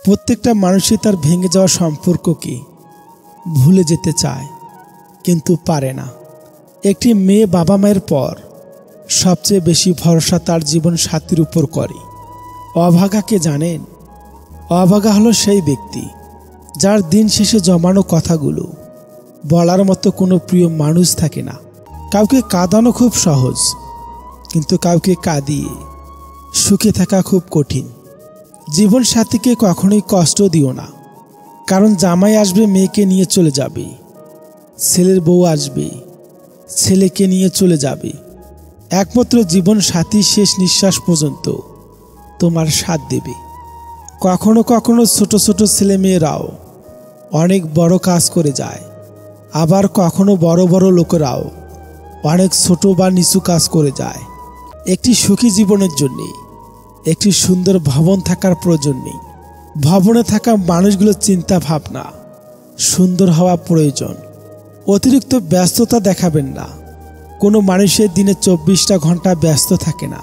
প্রত্যেকটা মানুষই তার ভেঙে যাওয়া সম্পর্ককে ভুলে যেতে চায়, কিন্তু পারে না। একটি মেয়ে বাবা মায়ের পর সবচেয়ে বেশি ভরসা তার জীবন সাথীর উপর করে। অভাগাকে জানেন? অভাগা হলো সেই ব্যক্তি যার দিন শেষে জমানো কথাগুলো বলার মতো কোনো প্রিয় মানুষ থাকে না। কাউকে কাঁদানো খুব সহজ, কিন্তু কাউকে কাঁদিয়ে সুখে থাকা খুব কঠিন। জীবন সাথীকে কখনোই কষ্ট দিও না, কারণ জামাই আসবে মেয়েকে নিয়ে চলে যাবে, ছেলের বউ আসবে ছেলেকে নিয়ে চলে যাবে। একমাত্র জীবন সাথী শেষ নিঃশ্বাস পর্যন্ত তোমার সাথ দেবে। কখনো কখনো ছোট ছোট ছেলে মেয়েরাও অনেক বড় কাজ করে যায়, আবার কখনো বড় বড় লোকেরাও অনেক ছোট বা নিচু কাজ করে যায়। একটি সুখী জীবনের জন্য একটি সুন্দর ভবন থাকার প্রয়োজন নেই, ভবনে থাকা মানুষগুলোর চিন্তা ভাবনা সুন্দর হওয়া প্রয়োজন। অতিরিক্ত ব্যস্ততা দেখাবেন না। কোনো মানুষের দিনে 24টা ঘন্টা ব্যস্ত থাকে না।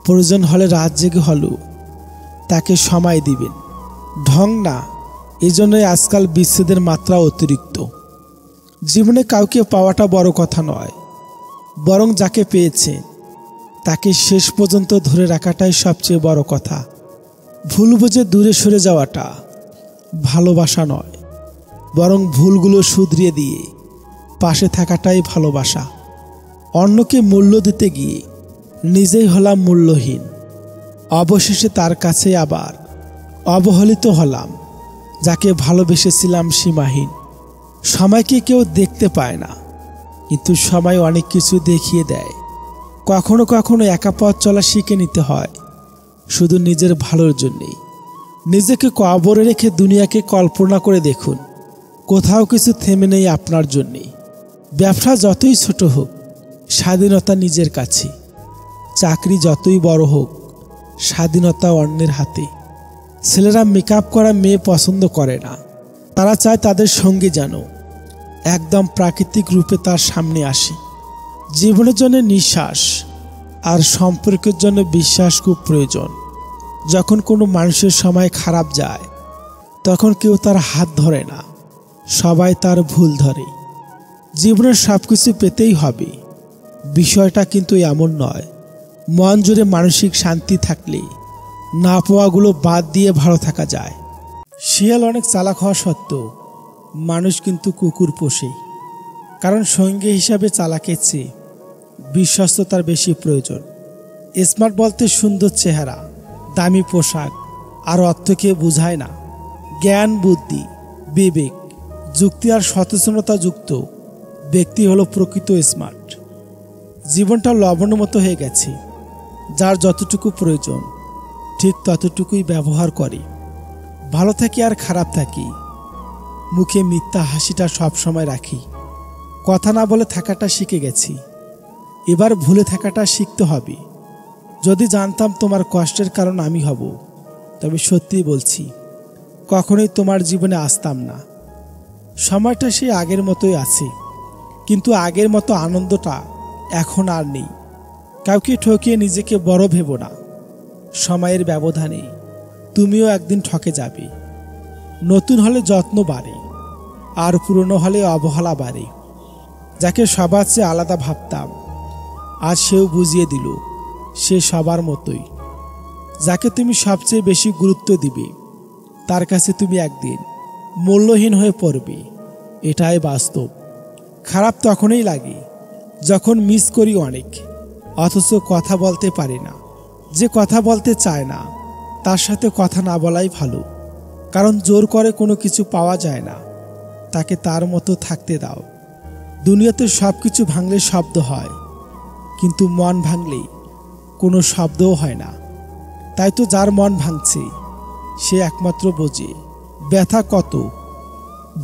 প্রয়োজন হলে রাত জেগে হলেও তাকে সময় দিবেন, ঢং না। এই জন্যই আজকাল বিচ্ছেদের মাত্রা অতিরিক্ত। জীবনে কাউকে পাওয়াটা বড় কথা নয়, বরং যাকে পেয়েছে তাকে শেষ পর্যন্ত ধরে রাখাটাই সবচেয়ে বড় কথা। ভুল বুঝে দূরে সরে যাওয়াটা ভালোবাসা নয়, বরং ভুলগুলো শুধরিয়ে দিয়ে পাশে থাকাটাই ভালোবাসা। অন্যকে মূল্য দিতে গিয়ে নিজেই হলাম মূল্যহীন, অবশেষে তার কাছে আবার অবহেলিত হলাম যাকে ভালোবেসেছিলাম সীমাহীন। সময়কে কেউ দেখতে পায় না, কিন্তু সময় অনেক কিছু দেখিয়ে দেয়। কখনো কখনো একা পথ চলা শিখে নিতে হয় শুধু নিজের ভালোর জন্যেই। নিজেকে কবরে রেখে দুনিয়াকে কল্পনা করে দেখুন, কোথাও কিছু থেমে নেই আপনার জন্যেই। ব্যবসা যতই ছোট হোক, স্বাধীনতা নিজের কাছে। চাকরি যতই বড় হোক, স্বাধীনতা অন্যের হাতে। ছেলেরা মেকআপ করা মেয়ে পছন্দ করে না, তারা চায় তাদের সঙ্গে যেন একদম প্রাকৃতিক রূপে তার সামনে আসে। জীবনের জন্য নিঃশ্বাস আর সম্পর্কের জন্য বিশ্বাস খুব প্রয়োজন। যখন কোনো মানুষের সময় খারাপ যায়, তখন কেউ তার হাত ধরে না, সবাই তার ভুল ধরে। জীবনের সব কিছু পেতেই হবে, বিষয়টা কিন্তু এমন নয়। মন জুড়ে মানসিক শান্তি থাকলে না পাওয়াগুলো বাদ দিয়ে ভালো থাকা যায়। শিয়াল অনেক চালাক হওয়া সত্ত্বেও মানুষ কিন্তু কুকুর পোষে, কারণ সঙ্গী হিসাবে চালাকের চেয়ে বিশ্বস্ততার বেশি প্রয়োজন। স্মার্ট বলতে সুন্দর চেহারা, দামি পোশাক আর অর্থকে বোঝায় না। জ্ঞান, বুদ্ধি, বিবেক, যুক্তি আর সচেতনতা যুক্ত ব্যক্তি হলো প্রকৃত স্মার্ট। জীবনটা লবণের মতো হয়ে গেছে, যার যতটুকু প্রয়োজন ঠিক ততটুকুই ব্যবহার করে। ভালো থাকি আর খারাপ থাকি, মুখে মিথ্যা হাসিটা সবসময় রাখি। কথা না বলে থাকাটা শিখে গেছি, এবার ভুলে থাকাটা শিখতে হবে। যদি জানতাম তোমার কষ্টের কারণ আমি হব, তবে সত্যিই বলছি কখনোই তোমার জীবনে আসতাম না। সময়টা সেই আগের মতোই আছে, কিন্তু আগের মতো আনন্দটা এখন আর নেই। কাউকে ঠকিয়ে নিজেকে বড় ভেবো না। সময়ের ব্যবধানে তুমিও একদিন ঠকে যাবে। নতুন হলে যত্ন বাড়ে, আর পুরনো হলে অবহেলা বাড়ে। যাকে সবার চেয়ে আলাদা ভাবতাম, আজ সেও বুঝিয়ে দিল সে সবার মতোই। যাকে তুমি সবচেয়ে বেশি গুরুত্ব দিবে, তার কাছে তুমি একদিন মূল্যহীন হয়ে পড়বে, এটাই বাস্তব। খারাপ তখনই লাগে যখন মিস করি অনেক, অথচ কথা বলতে পারি না। যে কথা বলতে চায় না, তার সাথে কথা না বলাই ভালো, কারণ জোর করে কোনো কিছু পাওয়া যায় না। তাকে তার মতো থাকতে দাও। দুনিয়াতে সব কিছু ভাঙলে শব্দ হয়, কিন্তু মন ভাঙলে কোনো শব্দও হয় না। তাই তো যার মন ভাঙছে সে একমাত্র বোঝে ব্যথা কত।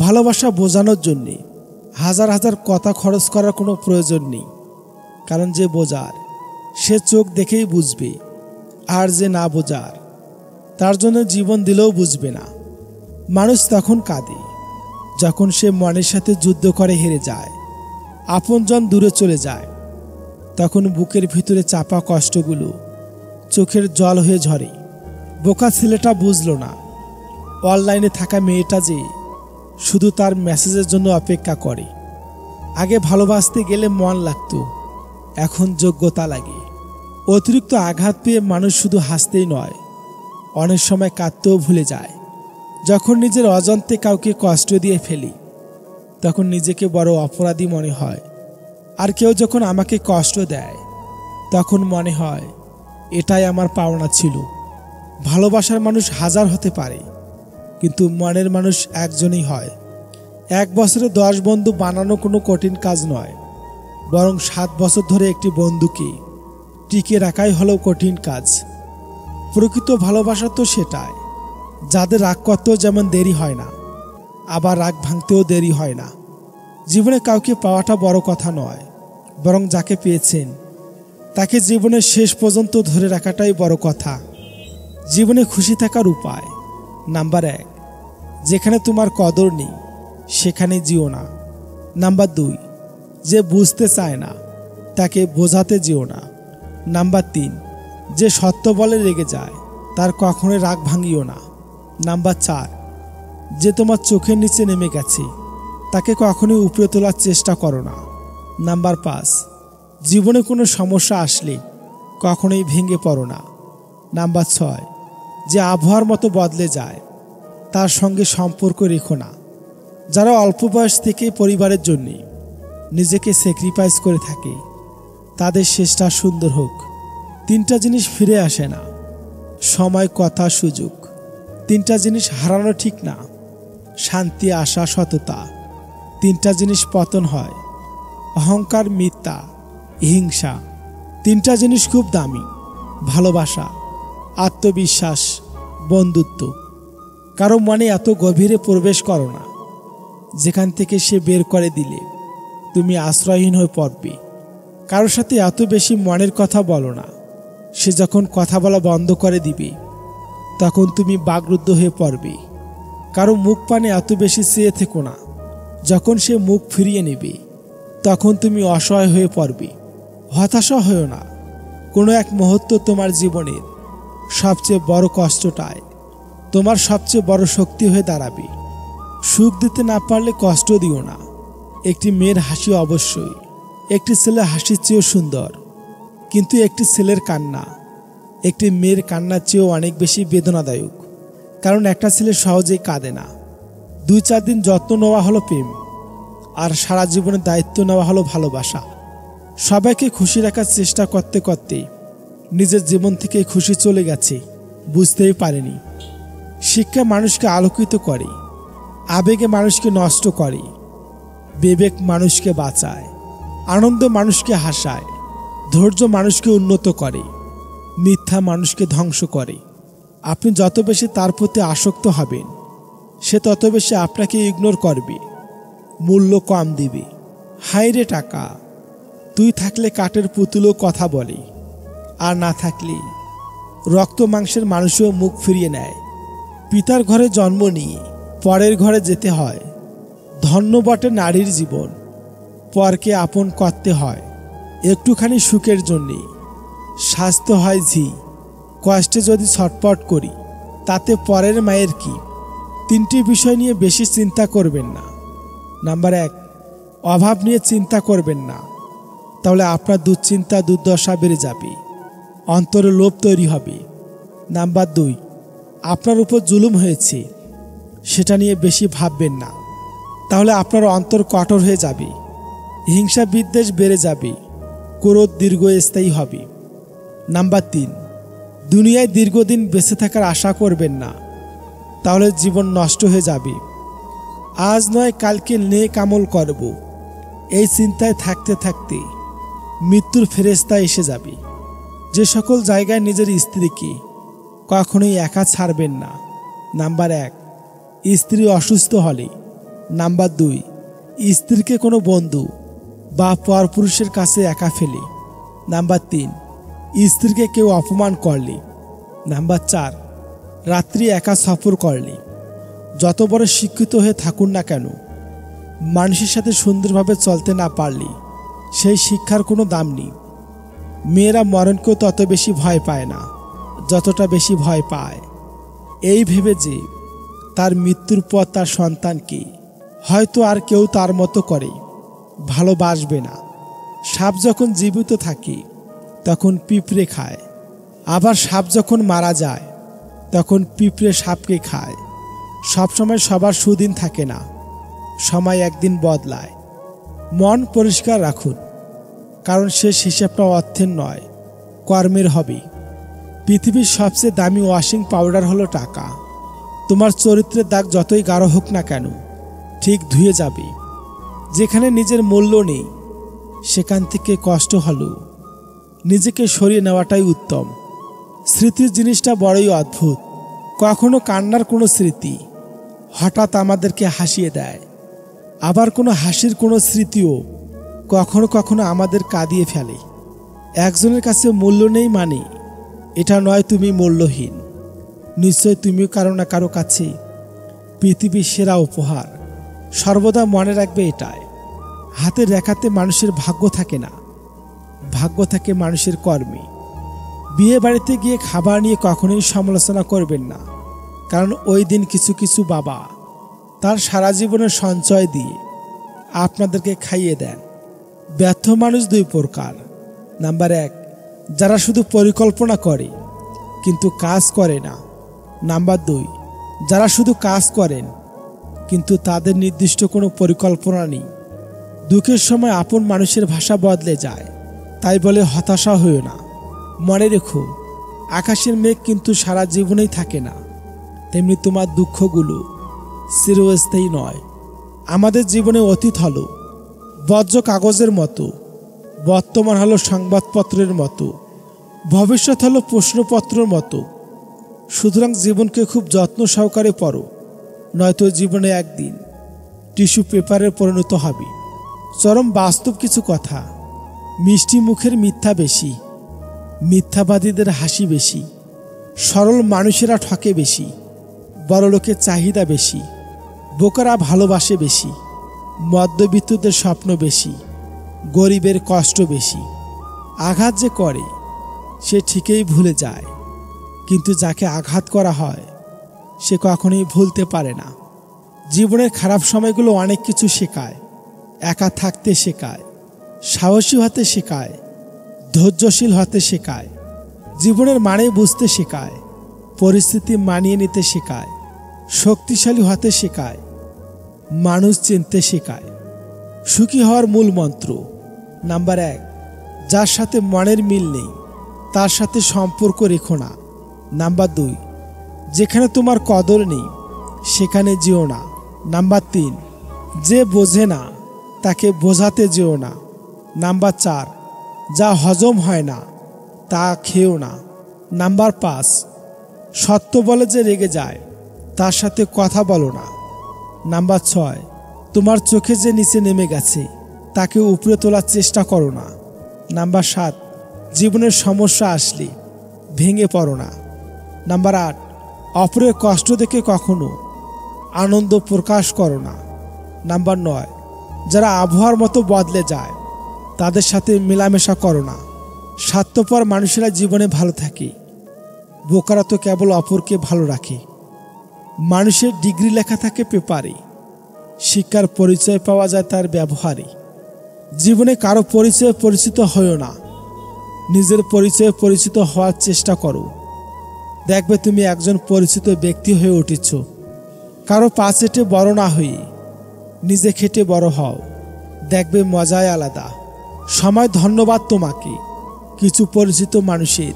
ভালোবাসা বোঝানোর জন্যে হাজার হাজার কথা খরচ করার কোনো প্রয়োজন নেই, কারণ যে বোঝার সে চোখ দেখেই বুঝবে, আর যে না বোঝার তার জন্য জীবন দিলেও বুঝবে না। মানুষ তখন কাঁদে যখন সে মনের সাথে যুদ্ধ করে হেরে যায়, আপনজন দূরে চলে যায়। তখন বুকের ভিতরে চাপা কষ্টগুলো চোখের জল হয়ে ঝরে। বোকা ছেলেটা বুঝল না অনলাইনে থাকা মেয়েটা যে শুধু তার মেসেজের জন্য অপেক্ষা করে। আগে ভালোবাসতে গেলে মন লাগতো, এখন যোগ্যতা লাগে। অতিরিক্ত আঘাত পেয়ে মানুষ শুধু হাসতেই নয়, অনেক সময় কাঁদতেও ভুলে যায়। যখন নিজের অজান্তে কাউকে কষ্ট দিয়ে ফেলি, তখন নিজেকে বড় অপরাধী মনে হয়। আর কেউ যখন আমাকে কষ্ট দেয়, তখন মনে হয় এটাই আমার পাওনা ছিল। ভালোবাসার মানুষ হাজার হতে পারে, কিন্তু মনের মানুষ একজনই হয়। 1 বছরে 10 বন্ধু বানানো কোনো কঠিন কাজ নয়, বরং 7 বছর ধরে একটি বন্ধুকে টিকে রাখাই হলো কঠিন কাজ। প্রকৃত ভালোবাসা তো সেটাই, যাদের রাগ করতেও যেমন দেরি হয় না, আবার রাগ ভাঙতেও দেরি হয় না। জীবনে কাউকে পাওয়াটা বড় কথা নয়, বরং যাকে পেয়েছেন তাকে জীবনের শেষ পর্যন্ত ধরে রাখাটাই বড় কথা। জীবনে খুশি থাকার উপায়: নাম্বার 1, যেখানে তোমার কদর নেই সেখানে যেও না। নাম্বার 2, যে বুঝতে চায় না তাকে বোঝাতে যেও না। নাম্বার 3, যে সত্য বলে রেগে যায় তার কখনোই রাগ ভাঙিও না। নাম্বার 4, যে তোমার চোখের নিচে নেমে গেছে তাকে কখনোই উপরে তোলার চেষ্টা করো না। নাম্বার 5, জীবনে কোনো সমস্যা আসলে কখনোই ভেঙে পড়ো না। নাম্বার 6, যে আবহাওয়ার মতো বদলে যায় তার সঙ্গে সম্পর্ক রেখো না। যারা অল্প বয়স থেকে পরিবারের জন্য নিজেকে স্যাক্রিফাইস করে থাকে, তাদের শেষটা সুন্দর হোক। 3টা জিনিস ফিরে আসে না: সময়, কথা, সুযোগ। 3টা জিনিস হারানো ঠিক না: শান্তি, আশা, সততা। 3টা জিনিস পতন হয়: অহংকার, মিথ্যা, হিংসা। 3টা জিনিস খুব দামি: ভালোবাসা, আত্মবিশ্বাস, বন্ধুত্ব। কারো মনে এত গভীরে প্রবেশ করো না যেখান থেকে সে বের করে দিলে তুমি আশ্রয়হীন হয়ে পড়বে। কারোর সাথে এত বেশি মনের কথা বলো না, সে যখন কথা বলা বন্ধ করে দিবে তখন তুমি বাকরুদ্ধ হয়ে পড়বে। কারো মুখ পানে এত বেশি চেয়ে থেকো না, যখন সে মুখ ফিরিয়ে নেবে তখন তুমি অসহায় হয়ে পড়বে। হতাশা হয়েও না, কোনো এক মুহূর্ত তোমার জীবনের সবচেয়ে বড় কষ্টটায় তোমার সবচেয়ে বড় শক্তি হয়ে দাঁড়াবে। সুখ দিতে না পারলে কষ্ট দিও না। একটি মেয়ের হাসি অবশ্যই একটি ছেলের হাসির চেয়েও সুন্দর, কিন্তু একটি ছেলের কান্না একটি মেয়ের কান্নার চেয়েও অনেক বেশি বেদনাদায়ক। কারণ একটা ছেলে সহজেই কাঁদে না। 2-4 দিন যত্ন নেওয়া হলো প্রেম, আর সারা জীবনের দায়িত্ব নেওয়া হলো ভালোবাসা। সবাইকে খুশি রাখার চেষ্টা করতে করতে নিজের জীবন থেকে খুশি চলে গেছে, বুঝতেই পারেনি। শিক্ষা মানুষকে আলোকিত করে, আবেগে মানুষকে নষ্ট করে, বিবেক মানুষকে বাঁচায়, আনন্দ মানুষকে হাসায়, ধৈর্য মানুষকে উন্নত করে, মিথ্যা মানুষকে ধ্বংস করে। আপনি যত বেশি তার প্রতি আসক্ত হবেন, সে তত বেশি আপনাকে ইগনোর করবে, মূল্য কম দিবে। হায়রে টাকা, তুই থাকলে কাঠের পুতুলও কথা বলে, আর না থাকলে রক্ত মাংসের মানুষও মুখ ফিরিয়ে নেয়। পিতার ঘরে জন্ম নিয়ে পরের ঘরে যেতে হয়, ধন্য বটে নারীর জীবন, পরকে আপন করতে হয় একটুখানি সুখের জন্যে। স্বাস্থ্য হয় ঝি, কষ্টে যদি ছটপট করি তাতে পরের মায়ের কি। 3টি বিষয় নিয়ে বেশি চিন্তা করবেন না। নাম্বার 1, অভাব নিয়ে চিন্তা করবেন না, তাহলে আপনার দুশ্চিন্তা, দুর্দশা বেড়ে যাবে, অন্তরে লোভ তৈরি হবে। নাম্বার 2, আপনার উপর জুলুম হয়েছে, সেটা নিয়ে বেশি ভাববেন না, তাহলে আপনার অন্তর কঠোর হয়ে যাবে, হিংসা বিদ্বেষ বেড়ে যাবে, ক্রোধ দীর্ঘস্থায়ী হবে। নাম্বার 3, দুনিয়ায় দীর্ঘদিন বেঁচে থাকার আশা করবেন না, তাহলে জীবন নষ্ট হয়ে যাবে। আজ নয় কালকে নেক আমল করব, এই চিন্তায় থাকতে থাকতে মৃত্যুর ফেরেশতা এসে যাবে। যে সকল জায়গায় নিজের স্ত্রীকে কখনোই একা ছাড়বেন না। নাম্বার 1, স্ত্রী অসুস্থ হলে। নাম্বার 2, স্ত্রীকে কোনো বন্ধু বা পরপুরুষের কাছে একা ফেলে। নাম্বার 3, স্ত্রীকে কেউ অপমান করলে। নাম্বার 4, রাত্রি একা সফর করলে। যত বড় শিক্ষিত হয়ে থাকুন না কেন, মানুষের সাথে সুন্দরভাবে চলতে না পারলে সেই শিক্ষার কোনো দাম নেই। মেয়েরা মরণকেও তত বেশি ভয় পায় না যতটা বেশি ভয় পায় এই ভেবে যে তার মৃত্যুর পর তার সন্তানকে হয়তো আর কেউ তার মতো করে ভালোবাসবে না। সাপ যখন জীবিত থাকে তখন পিঁপড়ে খায়, আবার সাপ যখন মারা যায় তখন পিঁপড়ে সাপকে খায়। সবসময় সবার সুদিন থাকে না, সময় একদিন বদলায়। মন পরিষ্কার রাখুন, কারণ শেষ হিসাবটা অর্থের নয়, কর্মের হবে। পৃথিবীর সবচেয়ে দামি ওয়াশিং পাউডার হলো টাকা। তোমার চরিত্রের দাগ যতই গাঢ় হোক না কেন, ঠিক ধুয়ে যাবে। যেখানে নিজের মূল্য নেই সেখান থেকে কষ্ট হলেও নিজেকে সরিয়ে নেওয়াটাই উত্তম। স্মৃতির জিনিসটা বড়ই অদ্ভুত। কখনো কান্নার কোনো স্মৃতি হঠাৎ আমাদেরকে হাসিয়ে দেয়, আবার কোনো হাসির কোনো স্মৃতিও কখনো কখনো আমাদের কাঁদিয়ে ফেলে। একজনের কাছে মূল্য নেই মানে এটা নয় তুমি মূল্যহীন। নিশ্চয় তুমিও কারো না কারো কাছে পৃথিবীর সেরা উপহার। সর্বদা মনে রাখবে এটাই, হাতের রেখাতে মানুষের ভাগ্য থাকে না, ভাগ্য থাকে মানুষের কর্মে। বিয়ে বাড়িতে গিয়ে খাবার নিয়ে কখনোই সমালোচনা করবেন না, কারণ ওই দিন কিছু কিছু বাবা তার সারা জীবনের সঞ্চয় দিয়ে আপনাদেরকে খাইয়ে দেন। ব্যর্থ মানুষ দুই প্রকার। নাম্বার 1, যারা শুধু পরিকল্পনা করে কিন্তু কাজ করে না। নাম্বার 2, যারা শুধু কাজ করেন কিন্তু তাদের নির্দিষ্ট কোনো পরিকল্পনা নেই। দুঃখের সময় আপন মানুষের ভাষা বদলে যায়, তাই বলে হতাশা হয়েও না। মনে রেখো, আকাশের মেঘ কিন্তু সারা জীবনেই থাকে না, তেমনি তোমার দুঃখগুলো চিরস্থায়ী নয়। আমাদের জীবনে অতীত হলো বজ্র কাগজের মতো, বর্তমান হলো সংবাদপত্রের মতো, ভবিষ্যৎ হলো প্রশ্নপত্রের মতো। সুতরাং জীবনকে খুব যত্ন সহকারে পড়ো, নয়তো জীবনে একদিন টিস্যু পেপারে পরিণত হবে। চরম বাস্তব কিছু কথা। মিষ্টি মুখের মিথ্যা বেশি, মিথ্যাবাদীদের হাসি বেশি, সরল মানুষেরা ঠকে বেশি, বড়লোকের চাহিদা বেশি, বোকারা ভালোবাসে বেশি, মধ্যবিত্তদের স্বপ্ন বেশি, গরিবের কষ্ট বেশি। আঘাত যে করে সে ঠিকই ভুলে যায়, কিন্তু যাকে আঘাত করা হয় সে কখনোই ভুলতে পারে না। জীবনের খারাপ সময়গুলো অনেক কিছু শেখায়। একা থাকতে শেখায়, সাহসী হতে শেখায়, ধৈর্যশীল হতে শেখায়, জীবনের মানে বুঝতে শেখায়, পরিস্থিতি মানিয়ে নিতে শেখায়, শক্তিশালী হতে শেখায়, মানুষ চিনতে শেখায়। সুখী হওয়ার মূল মন্ত্র। নাম্বার 1, যার সাথে মনের মিল নেই তার সাথে সম্পর্ক রেখো না। নাম্বার 2, যেখানে তোমার কদর নেই সেখানে যেও না। নাম্বার 3, যে বোঝে না তাকে বোঝাতে যেও না। নাম্বার 4, যা হজম হয় না তা খেও না। নাম্বার 5, সত্য বলে যে রেগে যায় তার সাথে কথা বলো না। নাম্বার 6, তোমার চোখে যে নিচে নেমে গেছে তাকে উপরে তোলার চেষ্টা করো না। নাম্বার 7, জীবনের সমস্যা আসলে ভেঙে পড়ো না। নাম্বার 8, অপরের কষ্ট দেখে কখনো আনন্দ প্রকাশ করো না। নাম্বার 9, যারা আবহাওয়ার মতো বদলে যায় তাদের সাথে মেলামেশা করো না। স্বার্থপর মানুষেরা জীবনে ভালো থাকে, বোকারা তো কেবল অপরকে ভালো রাখে। মানুষের ডিগ্রি লেখা থাকে পেপারে, শিক্ষার পরিচয় পাওয়া যায় তার ব্যবহারে। জীবনে কারো পরিচয়ে পরিচিত হও না, নিজের পরিচয়ে পরিচিত হওয়ার চেষ্টা করো। দেখবে তুমি একজন পরিচিত ব্যক্তি হয়ে উঠেছ। কারো পা চেটে বড় না হয়ে নিজে খেটে বড় হও, দেখবে মজাই আলাদা। সময় ধন্যবাদ তোমাকে কিছু পরিচিত মানুষের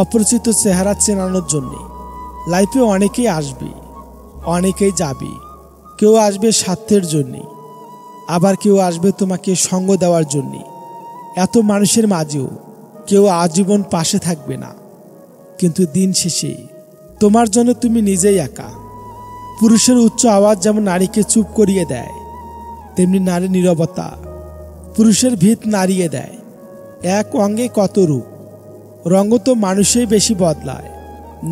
অপরিচিত চেহারা চেনানোর জন্যে। লাইফে অনেকেই আসবে, অনেকেই যাবে। কেউ আসবে স্বার্থের জন্যে, আবার কেউ আসবে তোমাকে সঙ্গ দেওয়ার জন্যে। এত মানুষের মাঝেও কেউ আজীবন পাশে থাকবে না, কিন্তু দিন শেষে তোমার জন্য তুমি নিজেই একা। পুরুষের উচ্চ আওয়াজ যেমন নারীকে চুপ করিয়ে দেয়, তেমনি নারীর নীরবতা পুরুষের ভিত নাড়িয়ে দেয়। এক অঙ্গে কত রূপ, রঙ তো মানুষই বেশি বদলায়।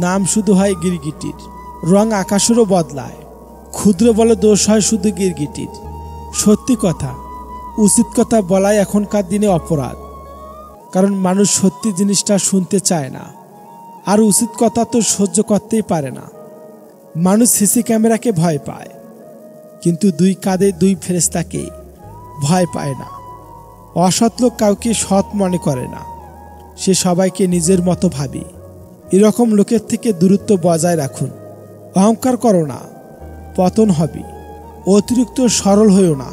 নাম শুধু হয় গিরগিটির, রং আকাশেরও বদলায়। ক্ষুদ্র বলে দোষ হয় শুধু গিরগিটির। সত্যি কথা, উচিত কথা বলাই এখনকার দিনে অপরাধ, কারণ মানুষ সত্যি জিনিসটা শুনতে চায় না, আর উচিত কথা তো সহ্য করতেই পারে না। মানুষ সিসি ক্যামেরাকে ভয় পায়, কিন্তু দুই কাঁধে দুই ফেরেশতাকে ভয় পায় না। অসৎ লোক কাউকে সৎ মনে করে না, সে সবাইকে নিজের মতো ভাবে। এরকম লোকের থেকে দূরত্ব বজায় রাখুন। অহংকার করো না, পতন হবে। অতিরিক্ত সরল হইও না,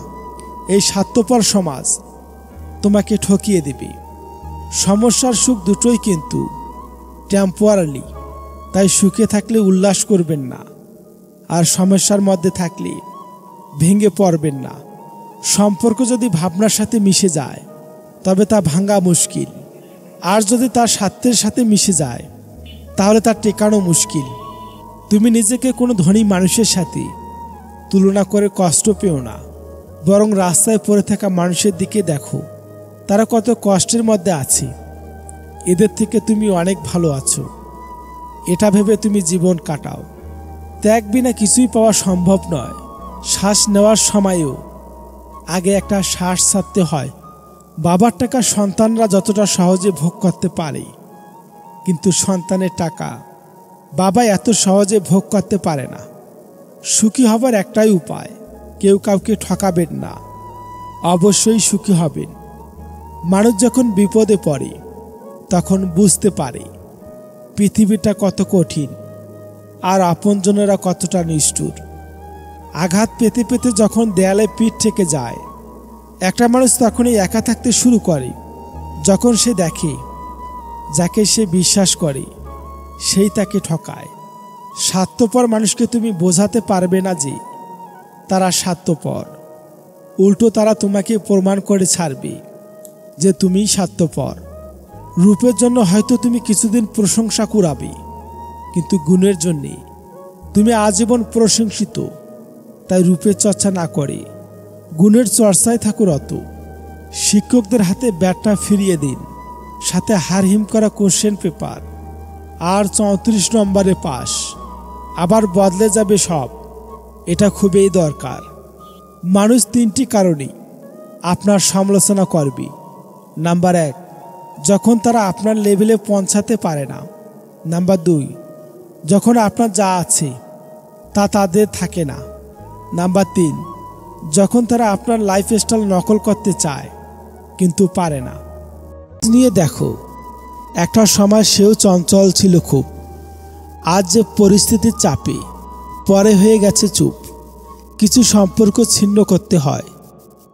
এই স্বার্থপর সমাজ তোমাকে ঠকিয়ে দেবে। সমস্যার সুখ দুটোই কিন্তু টেম্পোরারি, তাই সুখে থাকলে উল্লাস করবেন না, আর সমস্যার মধ্যে থাকলে ভেঙে পড়বেন না। সম্পর্ক যদি ভাবনার সাথে মিশে যায় তবে তা ভাঙা মুশকিল, আর যদি তার স্বার্থের সাথে মিশে যায় তাহলে তা টেকানো মুশকিল। তুমি নিজেকে কোনো ধনী মানুষের সাথে তুলনা করে কষ্ট পেও না, বরং রাস্তায় পড়ে থাকা মানুষের দিকে দেখো, তারা কত কষ্টের মধ্যে আছে। এদের থেকে তুমি অনেক ভালো আছো, এটা ভেবে তুমি জীবন কাটাও। ত্যাগ বিনা কিছুই পাওয়া সম্ভব নয়। শ্বাস নেওয়ার সময়ও আগে একটা শ্বাস ছাড়তে হয়। বাবার টাকা সন্তানরা যতটা সহজে ভোগ করতে পারে, কিন্তু সন্তানের টাকা বাবা এত সহজে ভোগ করতে পারে না। সুখী হবার একটাই উপায়, কেউ কাউকে ঠকাবেন না, অবশ্যই সুখী হবেন। মানুষ যখন বিপদে পড়ে তখন বুঝতে পারে পৃথিবীটা কত কঠিন আর আপনজনেরা কতটা নিষ্ঠুর। আঘাত পেতে পেতে যখন দেয়ালে পিঠ থেকে যায়, একটা মানুষ তখনই একা থাকতে শুরু করে যখন সে দেখে যাকে সে বিশ্বাস করে সেই তাকে ঠকায়। স্বার্থপর মানুষকে তুমি বোঝাতে পারবে না যে তারা স্বার্থপর, উল্টো তারা তোমাকে প্রমাণ করে ছাড়বে যে তুমি স্বার্থপর। রূপের জন্য হয়তো তুমি কিছুদিন প্রশংসা কুড়াবে, কিন্তু গুণের জন্যে তুমি আজীবন প্রশংসিত। তাই রূপের চর্চা না করে গুণের চর্চায় থাকো রত। শিক্ষকদের হাতে ব্যাটটা ফিরিয়ে দিন, সাথে হারহিম করা কোশ্চেন পেপার, আর 34 নম্বরে পাস। আবার বদলে যাবে সব, এটা খুবই দরকার। মানুষ 3টি কারণেই আপনার সমালোচনা করবে। নাম্বার 1, যখন তারা আপনার লেভেলে পৌঁছাতে পারে না। নাম্বার 2, যখন আপনার যা আছে তা তাদের থাকে না। নাম্বার 3, যখন তারা আপনার লাইফস্টাইল নকল করতে চায় কিন্তু পারে না। নিয়ে দেখো, একটা সময় সেও চঞ্চল ছিল খুব। আজ যে পরিস্থিতির চাপে পরে হয়ে গেছে চুপ। কিছু সম্পর্ক ছিন্ন করতে হয়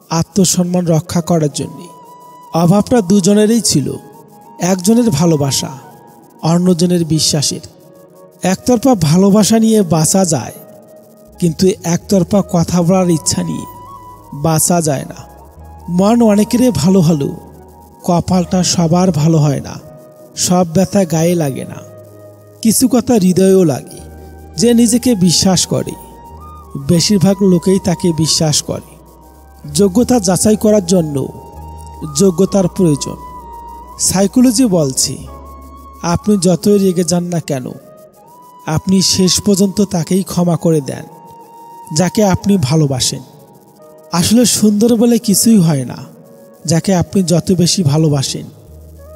আত্মসম্মান রক্ষা করার জন্য। অভাবটা দুজনেরই ছিল, একজনের ভালোবাসা, অন্যজনের বিশ্বাসের। একতরফা ভালোবাসা নিয়ে বাঁচা যায়, কিন্তু একতরফা কথা বলার ইচ্ছা নিয়ে বাঁচা যায় না। মন অনেকেরই ভালো হলো, কপালটা সবার ভালো হয় না। সব ব্যথা গায়ে লাগে না, কিছু কথা হৃদয়েও লাগে। যে নিজেকে বিশ্বাস করে, বেশিরভাগ লোকেই তাকে বিশ্বাস করে। যোগ্যতা যাচাই করার জন্য যোগ্যতার প্রয়োজন। সাইকোলজি বলছে, আপনি যতই রেগে যান না কেন, আপনি শেষ পর্যন্ত তাকেই ক্ষমা করে দেন যাকে আপনি ভালোবাসেন। আসলে সুন্দর বলে কিছুই হয় না। যাকে আপনি যত বেশি ভালোবাসেন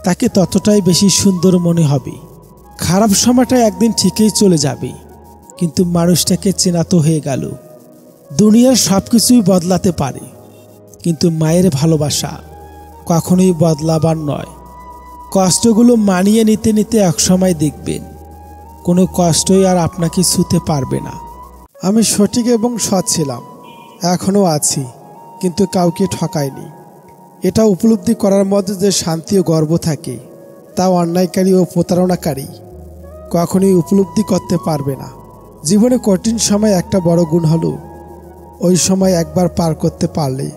তাকে ততটাই বেশি সুন্দর মনে হবে। খারাপ সময়টা একদিন ঠিকই চলে যাবে, কিন্তু মানুষটাকে চেনা তো হয়ে গেল। দুনিয়ার সব কিছুই বদলাতে পারে, কিন্তু মায়ের ভালোবাসা কখনোই বদলাবার নয়। কষ্টগুলো মানিয়ে নিতে নিতে একসময় দেখবেন কোনো কষ্টই আর আপনাকে ছুঁতে পারবে না। আমি সঠিক এবং সৎ ছিলাম, এখনও আছি, কিন্তু কাউকে ঠকাইনি। এটা উপলব্ধি করার মধ্যে যে শান্তি ও গর্ব থাকে, তা অন্যায়কারী ও প্রতারণাকারী কখনোই উপলব্ধি করতে পারবে না। জীবনে কঠিন সময় একটা বড় গুণ হলো, ওই সময় একবার পার করতে পারলে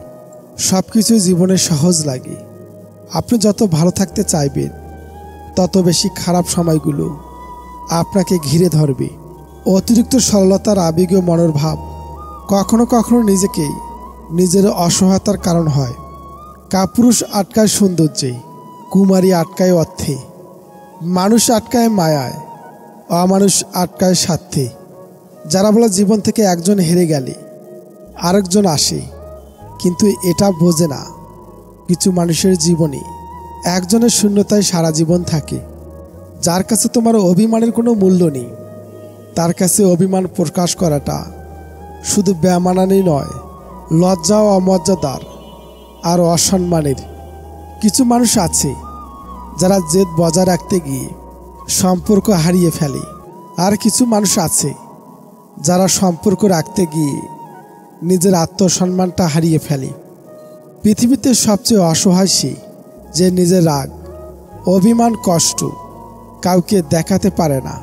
সব কিছু জীবনে সহজ লাগে। আপনি যত ভালো থাকতে চাইবেন, তত বেশি খারাপ সময়গুলো আপনাকে ঘিরে ধরবে। অতিরিক্ত সরলতার আবেগীয় মনের ভাব কখনো কখনো নিজেকেই নিজের অসহায়তার কারণ হয়। কাপুরুষ আটকায় সৌন্দর্যে, কুমারী আটকায় অর্থে, মানুষ আটকায় মায়ায়, অমানুষ আটকায় স্বার্থে। যারা বলে জীবন থেকে একজন হেরে গেলে আরেকজন আসে, কিন্তু এটা বোঝে না কিছু মানুষের জীবনে একজনের শূন্যতায় সারা জীবন থাকে। যার কাছে তোমার অভিমানের কোনো মূল্য নেই, তার কাছে অভিমান প্রকাশ করাটা শুধু বেমানানি নয়, লজ্জা ও অমর্যাদার আর অসম্মানের। কিছু মানুষ আছে যারা জেদ বজায় রাখতে গিয়ে সম্পর্ক হারিয়ে ফেলে, আর কিছু মানুষ আছে যারা সম্পর্ক রাখতে গিয়ে নিজের আত্মসম্মানটা হারিয়ে ফেলে। পৃথিবীতে সবচেয়ে অসহায় সে যে নিজের রাগ, অভিমান, কষ্ট কাউকে দেখাতে পারে না,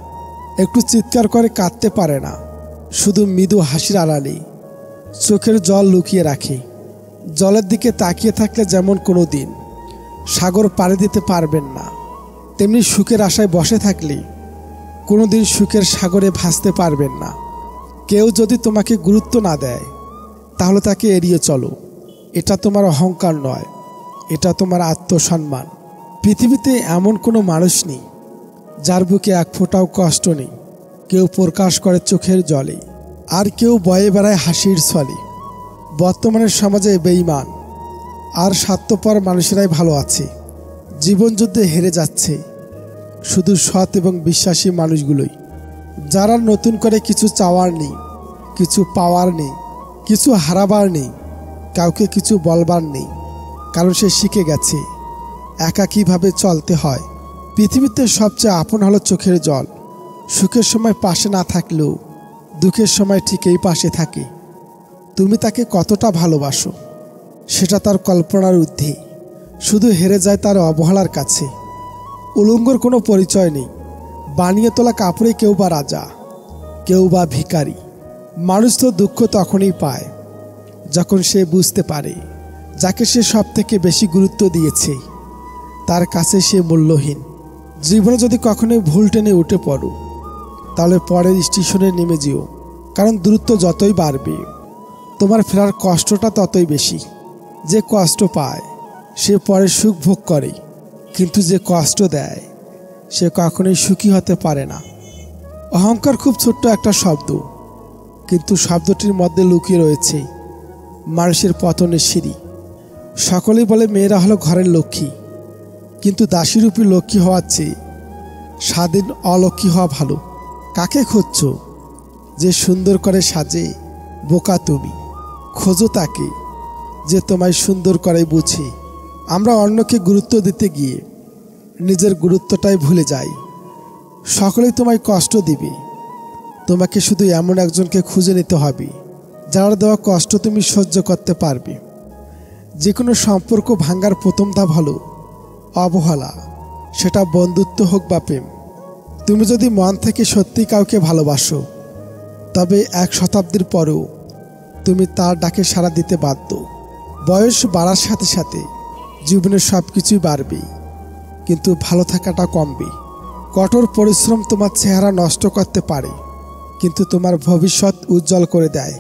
একটু চিৎকার করে কাঁদতে পারে না, শুধু মৃদু হাসির আড়ালে চোখের জল লুকিয়ে রাখে। জলের দিকে তাকিয়ে থাকলে যেমন কোনো দিন সাগর পাড়ি দিতে পারবেন না, তেমনি সুখের আশায় বসে থাকলে কোনো দিন সুখের সাগরে ভাসতে পারবেন না। কেউ যদি তোমাকে গুরুত্ব না দেয় তাহলে তাকে এড়িয়ে চলো। এটা তোমার অহংকার নয়, এটা তোমার আত্মসম্মান। পৃথিবীতে এমন কোনো মানুষ নেই যার বুকে এক ফোঁটাও কষ্ট নেই। কেউ প্রকাশ করে চোখের জলে, আর কেউ বয়ে বেড়ায় হাসির ছলে। বর্তমানের সমাজে বেঈমান আর স্বার্থপর মানুষেরাই ভালো আছে। জীবনযুদ্ধে হেরে যাচ্ছে শুধু সৎ এবং বিশ্বাসী মানুষগুলোই, যারা নতুন করে কিছু চাওয়ার নেই, কিছু পাওয়ার নেই, কিছু হারাবার নেই, কাউকে কিছু বলবার নেই, কারণ সে শিখে গেছে একা কীভাবে চলতে হয়। পৃথিবীতে সবচেয়ে আপন হলো চোখের জল। সুখের সময় পাশে না থাকলেও দুঃখের সময় ঠিক এই পাশে থাকে। তুমি তাকে কতটা ভালোবাসো সেটা তার কল্পনার ঊর্ধ্বে, শুধু হেরে যায় তার অবহেলার কাছে। উলঙ্গর কোনো পরিচয় নেই, বানিয়ে তোলা কাপড়ে কেউ বা রাজা, কেউ বা ভিখারি। মানুষ তো দুঃখ তখনই পায় যখন সে বুঝতে পারে যাকে সে সব থেকে বেশি গুরুত্ব দিয়েছে তার কাছে সে মূল্যহীন। জীবনে যদি কখনোই ভুল টেনে উঠে পড়ো তাহলে পরের স্টেশনে নেমে যেও, কারণ দূরত্ব যতই বাড়বে তোমার ফেরার কষ্টটা ততই বেশি। যে কষ্ট পায় সে পরে সুখ ভোগ করে, কিন্তু যে কষ্ট দেয় সে কখনোই সুখী হতে পারে না। অহংকার খুব ছোট্ট একটা শব্দ, কিন্তু শব্দটির মধ্যে লুকিয়ে রয়েছে মানুষের পতনের সিঁড়ি। সকলেই বলে মেয়েরা হলো ঘরের লক্ষ্মী, কিন্তু দাসীরূপী লক্ষ্মী হওয়ার চেয়ে স্বাধীন অলক্ষ্মী হওয়া ভালো। কাকে খুঁজছ যে সুন্দর করে সাজে? বোকা তুমি। খোঁজো তাকে যে তোমায় সুন্দর করে বুঝে। আমরা অন্যকে গুরুত্ব দিতে গিয়ে নিজের গুরুত্বটাই ভুলে যাই। সকলেই তোমায় কষ্ট দিবে, তোমাকে শুধু এমন একজনকে খুঁজে নিতে হবে যার দেওয়া কষ্ট তুমি সহ্য করতে পারবে। যে কোনো সম্পর্ক ভাঙার প্রথম ধাপ হলো অবহেলা, সেটা বন্ধুত্ব হোক বা প্রেম। তুমি যদি মন থেকে সত্যি কাউকে ভালোবাসো তবে 1 শতাব্দীর পরেও তুমি তার ডাকে সাড়া দিতে বাধ্য। বয়স বাড়ার সাথে সাথে জীবনের সব কিছুই বাড়বে, কিন্তু ভালো থাকাটা কমবে। কঠোর পরিশ্রম তোমার চেহারা নষ্ট করতে পারে, কিন্তু তোমার ভবিষ্যৎ উজ্জ্বল করে দেয়।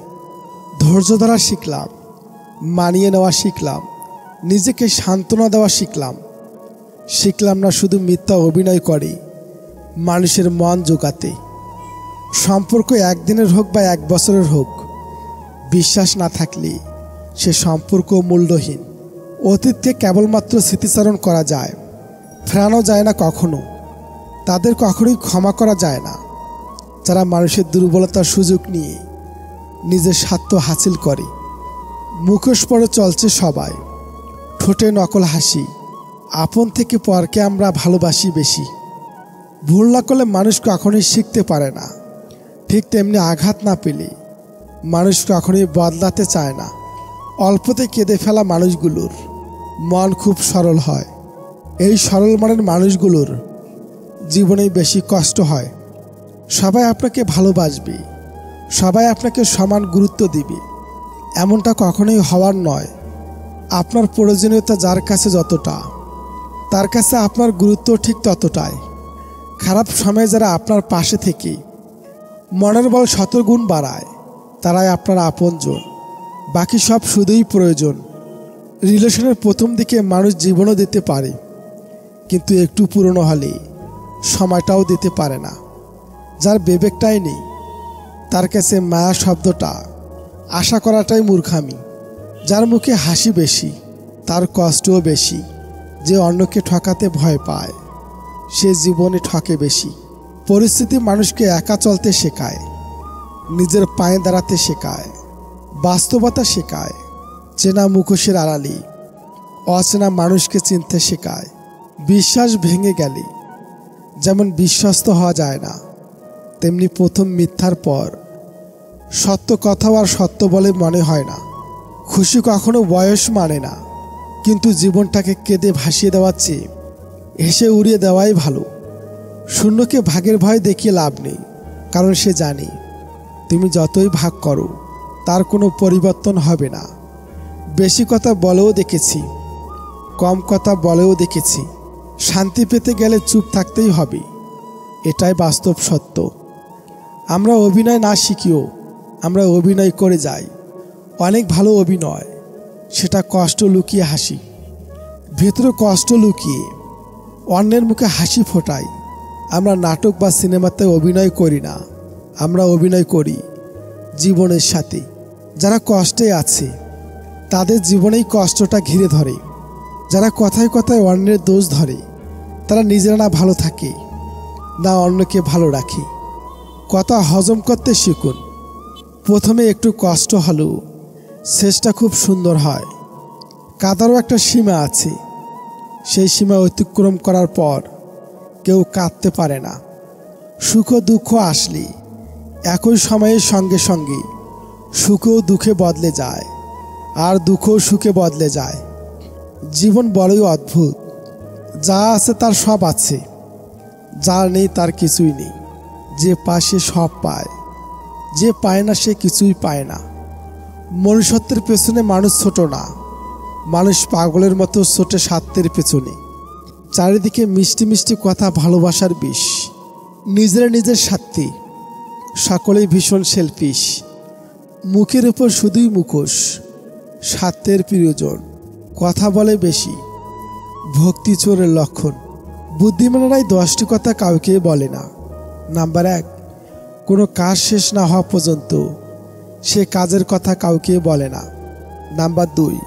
ধৈর্য ধরা শিখলাম, মানিয়ে নেওয়া শিখলাম, নিজেকে সান্ত্বনা দেওয়া শিখলাম না শুধু মিথ্যা অভিনয় করে মানুষের মন জোগাতে। সম্পর্ক একদিনের হোক বা 1 বছরের হোক, বিশ্বাস না থাকলে সে সম্পর্ক মূল্যহীন। অতীতকে কেবলমাত্র স্মৃতিচারণ করা যায়, ফেরানো যায় না কখনো। তাদের কখনোই ক্ষমা করা যায় না যারা মানুষের দুর্বলতার সুযোগ নিয়ে নিজের স্বার্থ হাসিল করে। মুখোশ পরে চলছে সবাই, ঠোঁটে নকল হাসি। আপন থেকে পরকে আমরা ভালোবাসি বেশি। ভুল না করলে মানুষ কখনোই শিখতে পারে না, ঠিক তেমনি আঘাত না পেলে মানুষ কখনোই বদলাতে চায় না। অল্পতে কেঁদে ফেলা মানুষগুলোর মন খুব সরল হয়। এই সরল মনের মানুষগুলোর জীবনেই বেশি কষ্ট হয়। সবাই আপনাকে ভালোবাসবে, সবাই আপনাকে সমান গুরুত্ব দিবে, এমনটা কখনোই হওয়ার নয়। আপনার প্রয়োজনীয়তা যার কাছে যতটা, তার কাছে আপনার গুরুত্ব ঠিক ততটাই। খারাপ সময়ে যারা আপনার পাশে থেকে মনের বল 100 গুণ বাড়ায় তারাই আপনার আপনজন। বাকি সব শুধুই প্রয়োজন। রিলেশনের প্রথম দিকে মানুষ জীবনও দিতে পারে, কিন্তু একটু পুরনো হলে সময়টাও দিতে পারে না। যার বিবেকটাই নেই তার কাছে মায়া শব্দটা আশা করাটাই মূর্খামি। যার মুখে হাসি বেশি তার কষ্টও বেশি। যে অন্যকে ঠকাতে ভয় পায় সে জীবনে ঠকে বেশি। পরিস্থিতি মানুষকে একা চলতে শেখায়, নিজের পায়ে দাঁড়াতে শেখায়, বাস্তবতা শেখায়, চেনা মুখোশের আড়ালে অচেনা মানুষকে চিনতে শেখায়। বিশ্বাস ভেঙে গেলে যেমন বিশ্বস্ত হওয়া যায় না, তেমনি প্রথম মিথ্যার পর সত্য কথাও আর সত্য বলে মনে হয় না। খুশি কখনো বয়স মানে না, কিন্তু জীবনটাকে কেঁদে ভাসিয়ে দেওয়ার চেয়ে হেসে উড়িয়ে দেওয়াই ভালো। শূন্যকে ভাগের ভয় দেখিয়ে লাভ নেই, কারণ সে জানে তুমি যতই ভাগ করো তার কোনো পরিবর্তন হবে না। বেশি কথা বলেও দেখেছি, কম কথা বলেও দেখেছি, শান্তি পেতে গেলে চুপ থাকতেই হবে, এটাই বাস্তব সত্য। আমরা অভিনয় না শিখিও আমরা অভিনয় করে যাই। অনেক ভালো অভিনয়, সেটা কষ্ট লুকিয়ে হাসি। ভেতরে কষ্ট লুকিয়ে অন্যের মুখে হাসি ফোটাই। আমরা নাটক বা সিনেমাতে অভিনয় করি না, আমরা অভিনয় করি জীবনের সাথে। যারা কষ্টে আছে তাদের জীবনেই কষ্টটা ঘিরে ধরে। যারা কথায় কথায় অন্যের দোষ ধরে তারা নিজেরা না ভালো থাকে না অন্যকে ভালো রাখে। কথা হজম করতে শিখুন। প্রথমে একটু কষ্ট হলেও শেষটা খুব সুন্দর হয়। কাঁদারও একটা সীমা আছে, সেই সীমা অতিক্রম করার পর কেউ কাঁদতে পারে না। সুখ ও দুঃখ আসলে একই সময়ের সঙ্গে সঙ্গে সুখও দুঃখে বদলে যায়, আর দুঃখও সুখে বদলে যায়। জীবন বড়ই অদ্ভুত। যা আছে তার সব আছে, যার নেই তার কিছুই নেই। যে পায় সে সব পায়, যে পায় না সে কিছুই পায় না। মনুষ্যত্বের পেছনে মানুষ ছোট না, মানুষ পাগলের মতো ছোটে স্বার্থের পেছনে। চারিদিকে মিষ্টি মিষ্টি কথা, ভালোবাসার বিষ। নিজের স্বার্থে সকলেই ভীষণ সেলফিশ। মুখের উপর শুধুই মুখোশ, স্বার্থের প্রিয়জন। কথা বলে বেশি, ভক্তি চোরের লক্ষণ। বুদ্ধিমানেরাই 10টি কথা কাউকে বলে না। নাম্বার 1, কোনো কাজ শেষ না হওয়া পর্যন্ত সে কাজের কথা কাউকে বলে না। নাম্বার 2,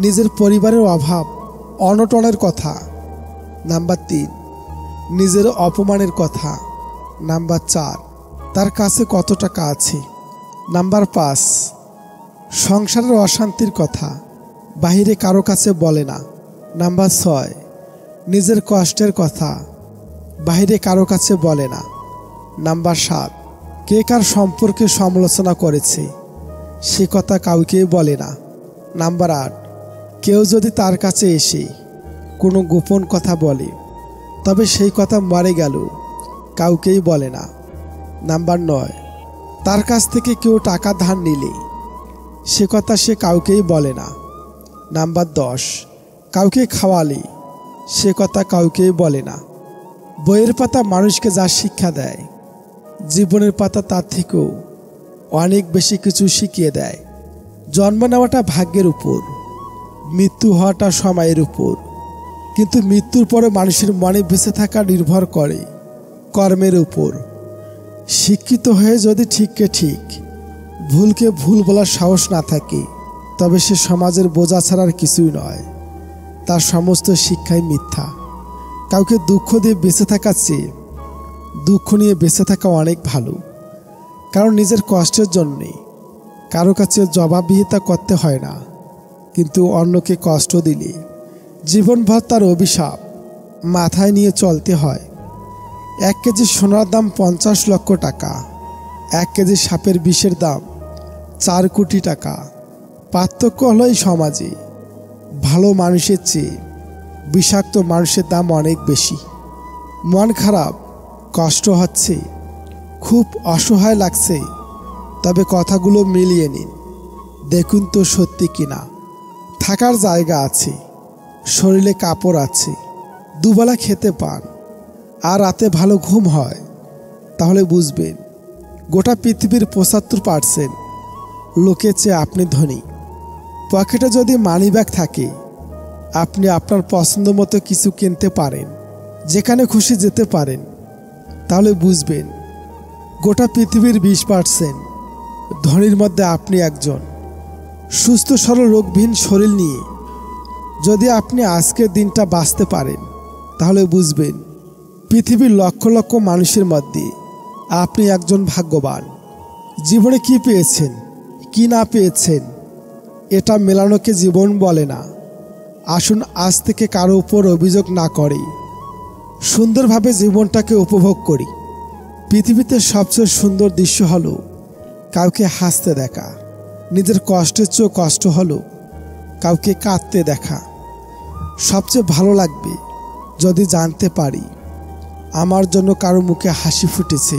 নিজের পরিবারের অভাব অনটনের কথা। নাম্বার 3, নিজের অপমানের কথা। নাম্বার 4, তার কাছে কত টাকা আছে। নাম্বার 5, সংসারের অশান্তির কথা বাহিরে কারো কাছে বলে না। নাম্বার 6, নিজের কষ্টের কথা বাহিরে কারো কাছে বলে না। নাম্বার 7, কে কার সম্পর্কে সমালোচনা করেছে সে কথা কাউকে বলে না। নাম্বার 8, কেউ যদি তার কাছে এসে কোনো গোপন কথা বলে তবে সেই কথা মরে গেল কাউকেই বলে না। নাম্বার 9, তার কাছ থেকে কেউ টাকা ধার নিলে সে কথা সে কাউকেই বলে না। নাম্বার 10, কাউকে খাওয়ালে সে কথা কাউকেই বলে না। বইয়ের পাতা মানুষকে যা শিক্ষা দেয়, জীবনের পাতা তার থেকেও অনেক বেশি কিছু শিখিয়ে দেয়। জন্ম নেওয়াটা ভাগ্যের উপর, মৃত্যু হওয়াটা সময়ের উপর, কিন্তু মৃত্যুর পরে মানুষের মনে বেঁচে থাকা নির্ভর করে কর্মের উপর। শিক্ষিত হয়ে যদি ঠিককে ঠিক, ভুলকে ভুল বলার সাহস না থাকে তবে সে সমাজের বোঝা ছাড়ার কিছুই নয়। তার সমস্ত শিক্ষাই মিথ্যা। কাউকে দুঃখ দিয়ে বেঁচে থাকার চেয়ে দুঃখ নিয়ে বেঁচে থাকা অনেক ভালো, কারণ নিজের কষ্টের জন্যে কারো কাছে জবাবদিহিতা করতে হয় না, কিন্তু অন্যকে কষ্ট দিলে জীবনভর তার অভিশাপ মাথায় নিয়ে চলতে হয়। 1 কেজি সোনার দাম 50 লক্ষ টাকা, 1 কেজি সাপের বিষের দাম 4 কোটি টাকা। পার্থক্য হলো এই সমাজে ভালো মানুষের চেয়ে বিষাক্ত মানুষের দাম অনেক বেশি। মন খারাপ, কষ্ট হচ্ছে, খুব অসহায় লাগছে, তবে কথাগুলো মিলিয়ে নিন, দেখুন তো সত্যি কিনা। থাকার জায়গা আছে, শরীরে কাপড় আছে, দুবেলা খেতে পান, আর রাতে ভালো ঘুম হয়, তাহলে বুঝবেন গোটা পৃথিবীর 75% লোকের চেয়ে আপনি ধনী। পকেটে যদি মানি ব্যাগ থাকে, আপনি আপনার পছন্দ মতো কিছু কিনতে পারেন, যেখানে খুশি যেতে পারেন, তাহলে বুঝবেন গোটা পৃথিবীর 20% ধনীর মধ্যে আপনি একজন। সুস্থ সরল রোগবিহীন শরীর নিয়ে যদি আপনি আজকের দিনটা বাঁচতে পারেন, তাহলে বুঝবেন পৃথিবীর লক্ষ লক্ষ মানুষের মধ্যে আপনি একজন ভাগ্যবান। জীবনে কি পেয়েছেন, কি না পেয়েছেন, এটা মেলানোকে জীবন বলে না। আসুন আজ থেকে কারো উপর অভিযোগ না করে সুন্দরভাবে জীবনটাকে উপভোগ করি। পৃথিবীতে সবচেয়ে সুন্দর দৃশ্য হলো কাউকে হাসতে দেখা। নিজের কষ্টের চেয়েও কষ্ট হলো কাউকে কাঁদতে দেখা। সবচেয়ে ভালো লাগবে যদি জানতে পারি আমার জন্য কারো মুখে হাসি ফুটেছে।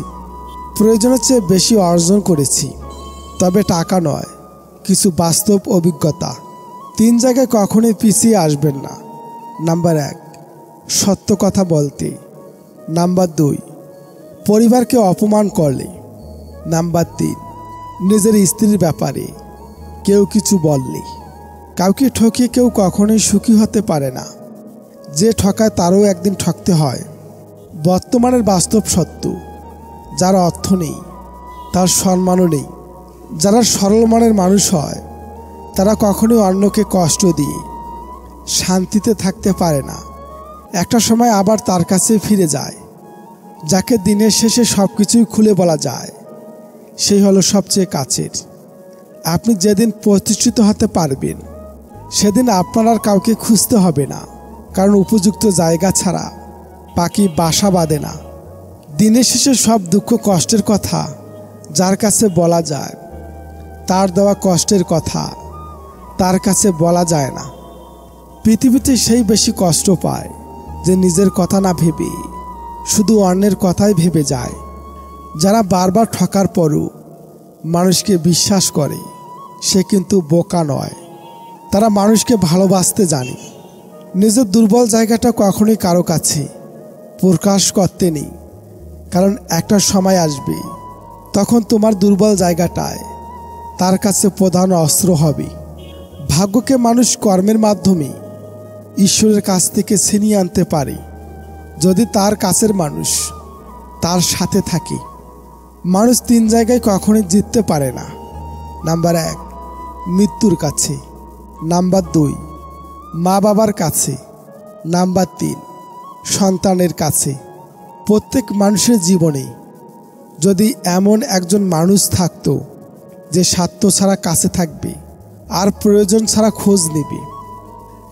প্রয়োজনের চেয়ে বেশি অর্জন করেছি, তবে টাকা নয়, কিছু বাস্তব অভিজ্ঞতা। 3 জায়গায় কখনোই পিছিয়ে আসবেন না। নাম্বার 1, সত্য কথা বলতে। নাম্বার 2, পরিবারকে অপমান করলে। নাম্বার 3, নিজের স্ত্রীর ব্যাপারে কেউ কিছু বললে। কাউকে ঠকিয়ে কেউ কখনোই সুখী হতে পারে না। যে ঠকায় তারও একদিন ঠকতে হয়। বর্তমানের বাস্তব সত্য, যার অর্থ নেই তার সম্মানও নেই। যারা সরল মনের মানুষ হয় তারা কখনোই অন্যকে কষ্ট দিয়ে শান্তিতে থাকতে পারে না। একটা সময় আবার তার কাছে ফিরে যায়। যাকে দিনের শেষে সব কিছুই খুলে বলা যায়, সেই হলো সবচেয়ে কাছের। আপনি যেদিন প্রতিষ্ঠিত হতে পারবেন সেদিন আপনার আর কাউকে খুঁজতে হবে না, কারণ উপযুক্ত জায়গা ছাড়া পাখি বাসা বাঁধে না। দিনের শেষে সব দুঃখ কষ্টের কথা যার কাছে বলা যায়, তার দেওয়া কষ্টের কথা তার কাছে বলা যায় না। পৃথিবীতে সেই বেশি কষ্ট পায় যে নিজের কথা না ভেবে শুধু অন্যের কথাই ভেবে যায়। যারা বারবার ঠকার পরও মানুষকে বিশ্বাস করে সে কিন্তু বোকা নয়। তারা মানুষকে ভালোবাসতে জানে। নিজের দুর্বল জায়গাটা কখনোই কারো কাছে প্রকাশ করতে নেই, কারণ একটা সময় আসবে তখন তোমার দুর্বল জায়গাটায় তার কাছে প্রধান অস্ত্র হবে। ভাগ্যকে মানুষ কর্মের মাধ্যমে ঈশ্বরের কাছ থেকে ছিনিয়ে আনতে পারে, যদি তার কাছের মানুষ তার সাথে থাকে। মানুষ 3 জায়গায় কখনোই জিততে পারে না। নাম্বার 1, মৃত্যুর কাছে। নাম্বার 2, মা বাবার কাছে। নাম্বার 3, সন্তানের কাছে। প্রত্যেক মানুষের জীবনে যদি এমন একজন মানুষ থাকতো যে স্বার্থ ছাড়া কাছে থাকবে আর প্রয়োজন ছাড়া খোঁজ নেবে।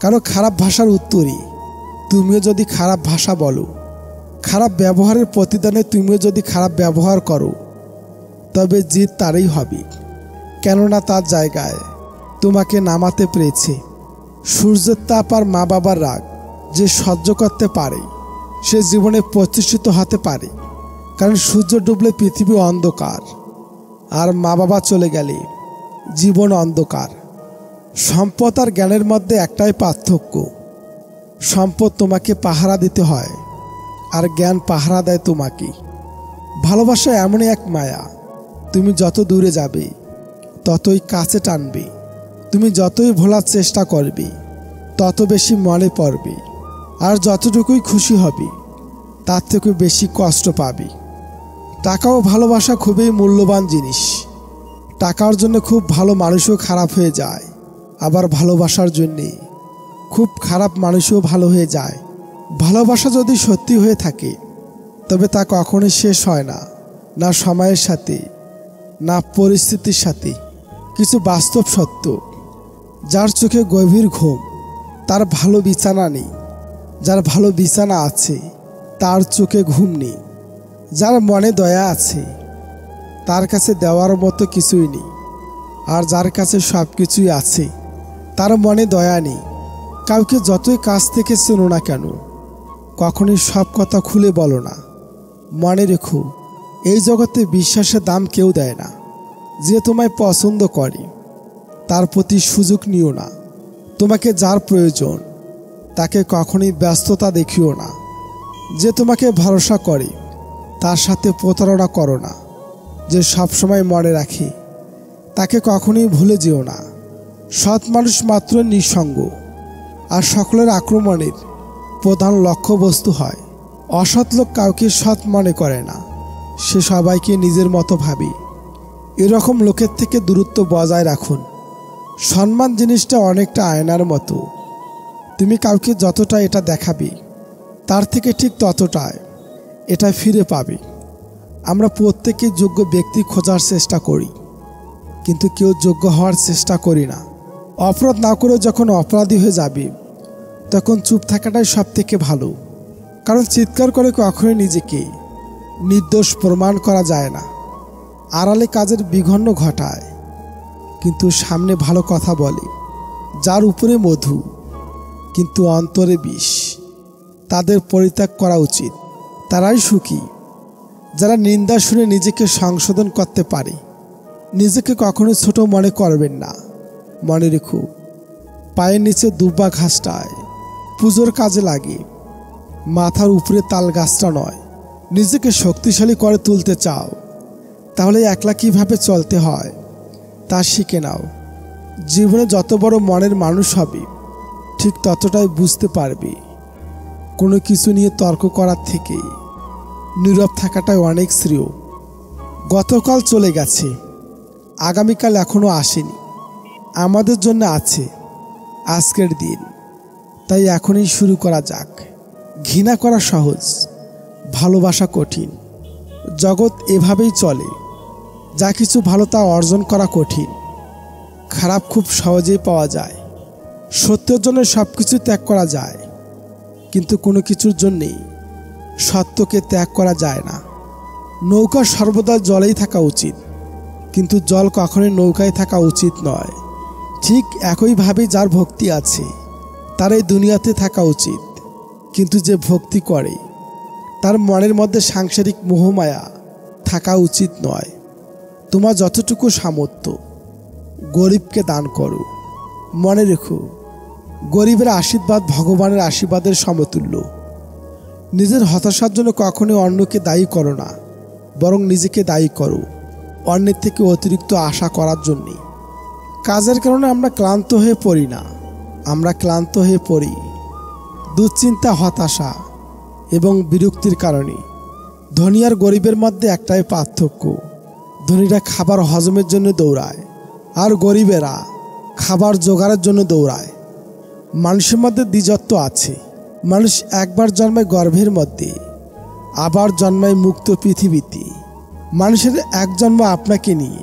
কারণ খারাপ ভাষার উত্তরে তুমিও যদি খারাপ ভাষা বলো, খারাপ ব্যবহারের প্রতিদানে তুমিও যদি খারাপ ব্যবহার করো, তবে জিত তারই হবে, কেননা তার জায়গায় তোমাকে নামাতে পেরেছে। সূর্যের তাপ আর মা বাবার রাগ যে সহ্য করতে পারে সে জীবনে প্রতিষ্ঠিত হতে পারে, কারণ সূর্য ডুবলে পৃথিবী অন্ধকার আর মা বাবা চলে গেলে জীবন অন্ধকার। সম্পদ আর জ্ঞানের মধ্যে একটাই পার্থক্য, সম্পদ তোমাকে পাহারা দিতে হয় আর জ্ঞান পাহারা দেয় তোমাকে। ভালোবাসা এমনই এক মায়া, তুমি যত দূরে যাবে ততই কাছে টানবে। তুমি যতই ভোলার চেষ্টা করবে তত বেশি মনে পড়বে, আর যতটুকুই খুশি হবে তার থেকে বেশি কষ্ট পাবে। টাকা ও ভালোবাসা খুবই মূল্যবান জিনিস। টাকার জন্য খুব ভালো মানুষও খারাপ হয়ে যায়, আবার ভালোবাসার জন্যে খুব খারাপ মানুষও ভালো হয়ে যায়। ভালোবাসা যদি সত্যি হয়ে থাকে তবে তা কখনোই শেষ হয় না, না সময়ের সাথে না পরিস্থিতির সাথে। কিছু বাস্তব সত্য, যার চোখে গভীর ঘুম তার ভালো বিছানা নেই, যার ভালো বিছানা আছে তার চোখে ঘুম নেই। যার মনে দয়া আছে তার কাছে দেওয়ার মতো কিছুই নেই, আর যার কাছে সব কিছুই আছে তার মনে দয়া নেই। কাউকে যতই কাছ থেকে চেনো না কেন কখনোই সব কথা খুলে বলো না। মনে রেখো, এই জগতে বিশ্বাসের দাম কেউ দেয় না। যে তোমায় পছন্দ করে তার প্রতি সুযোগ নিও না। তোমাকে যার প্রয়োজন তাকে কখনোই ব্যস্ততা দেখিও না। যে তোমাকে ভরসা করে তার সাথে প্রতারণা করো না। যে সবসময় মনে রাখে তাকে কখনোই ভুলে যেও না। সৎ মানুষ মাত্র নিঃসঙ্গ আর সকলের আক্রমণের প্রধান লক্ষ্যবস্তু হয়। অসৎ লোক কাউকে সৎ মনে করে না, সে সবাইকে নিজের মতো ভাবে। এরকম লোকের থেকে দূরত্ব বজায় রাখুন। সম্মান জিনিসটা অনেকটা আয়নার মতো, তুমি কাউকে যতটা এটা দেখাবে তার থেকে ঠিক ততটাই এটা ফিরে পাবে। আমরা প্রত্যেকেই যোগ্য ব্যক্তি খোঁজার চেষ্টা করি, কিন্তু কেউ যোগ্য হওয়ার চেষ্টা করি না। অপরাধ না করেও যখন অপরাধী হয়ে যাবে, তখন চুপ থাকাটাই সব থেকে ভালো। কারণ চিৎকার করে কখনোই নিজেকে নির্দোষ প্রমাণ করা যায় না। আড়ালে কাজের বিঘ্ন ঘটায়, কিন্তু সামনে ভালো কথা বলে। যার উপরে মধু কিন্তু অন্তরে বিষ, তাদের পরিত্যাগ করা উচিত। তারাই সুখী যারা নিন্দা শুনে নিজেকে সংশোধন করতে পারে। নিজেকে কখনো ছোট মনে করবেন না। মনে রেখো, পায়ের নিচে দুর্বা ঘাসটায় পুজোর কাজে লাগে, মাথার উপরে তাল গাছটা নয়। নিজেকে শক্তিশালী করে তুলতে চাও, তাহলে একলা কিভাবে চলতে হয় তা শিখে নাও। জীবনে যত বড় মনের মানুষ হবে, ঠিক ততটাই বুঝতে পারবে কোনো কিছু নিয়ে তর্ক করার থেকে নীরব থাকাটাই অনেক শ্রেয়। গতকাল চলে গেছে, আগামীকাল এখনো আসেনি। আমাদের জন্য আছে আজকের দিন, তাই এখনই শুরু করা যাক। ঘৃণা করা সহজ, ভালোবাসা কঠিন। জগৎ এভাবেই চলে, যা কিছু ভালো তা অর্জন করা কঠিন। খারাপ খুব সহজেই পাওয়া যায়। সত্যের জন্য সব কিছু ত্যাগ করা যায়, কিন্তু কোনো কিছুর জন্যেই সত্যকে ত্যাগ করা যায় না। নৌকা সর্বদা জলেই থাকা উচিত, কিন্তু জল কখনোই নৌকায় থাকা উচিত নয়। ঠিক একইভাবে যার ভক্তি আছে তার এই দুনিয়াতে থাকা উচিত, কিন্তু যে ভক্তি করে তার মনের মধ্যে সাংসারিক মোহমায়া থাকা উচিত নয়। তোমার যতটুকু সামর্থ্য গরিবকে দান করো। মনে রেখো, গরিবের আশীর্বাদ ভগবানের আশীর্বাদের সমতুল্য। নিজের হতাশার জন্য কখনোই অন্যকে দায়ী করো না, বরং নিজেকে দায়ী করো অন্যের থেকে অতিরিক্ত আশা করার জন্যে। কাজের কারণে আমরা ক্লান্ত হয়ে পড়ি না, আমরা ক্লান্ত হয়ে পড়ি দুশ্চিন্তা, হতাশা এবং বিরক্তির কারণে। ধনী আর গরিবের মধ্যে একটাই পার্থক্য, ধনীরা খাবার হজমের জন্য দৌড়ায়, আর গরিবেরা খাবার জোগাড়ের জন্য দৌড়ায়। মানুষের মধ্যে দ্বিজত্ব আছে। মানুষ একবার জন্মায় গর্ভের মধ্যে, আবার জন্মায় মুক্ত পৃথিবীতে। মানুষের এক জন্ম আপনাকে নিয়ে,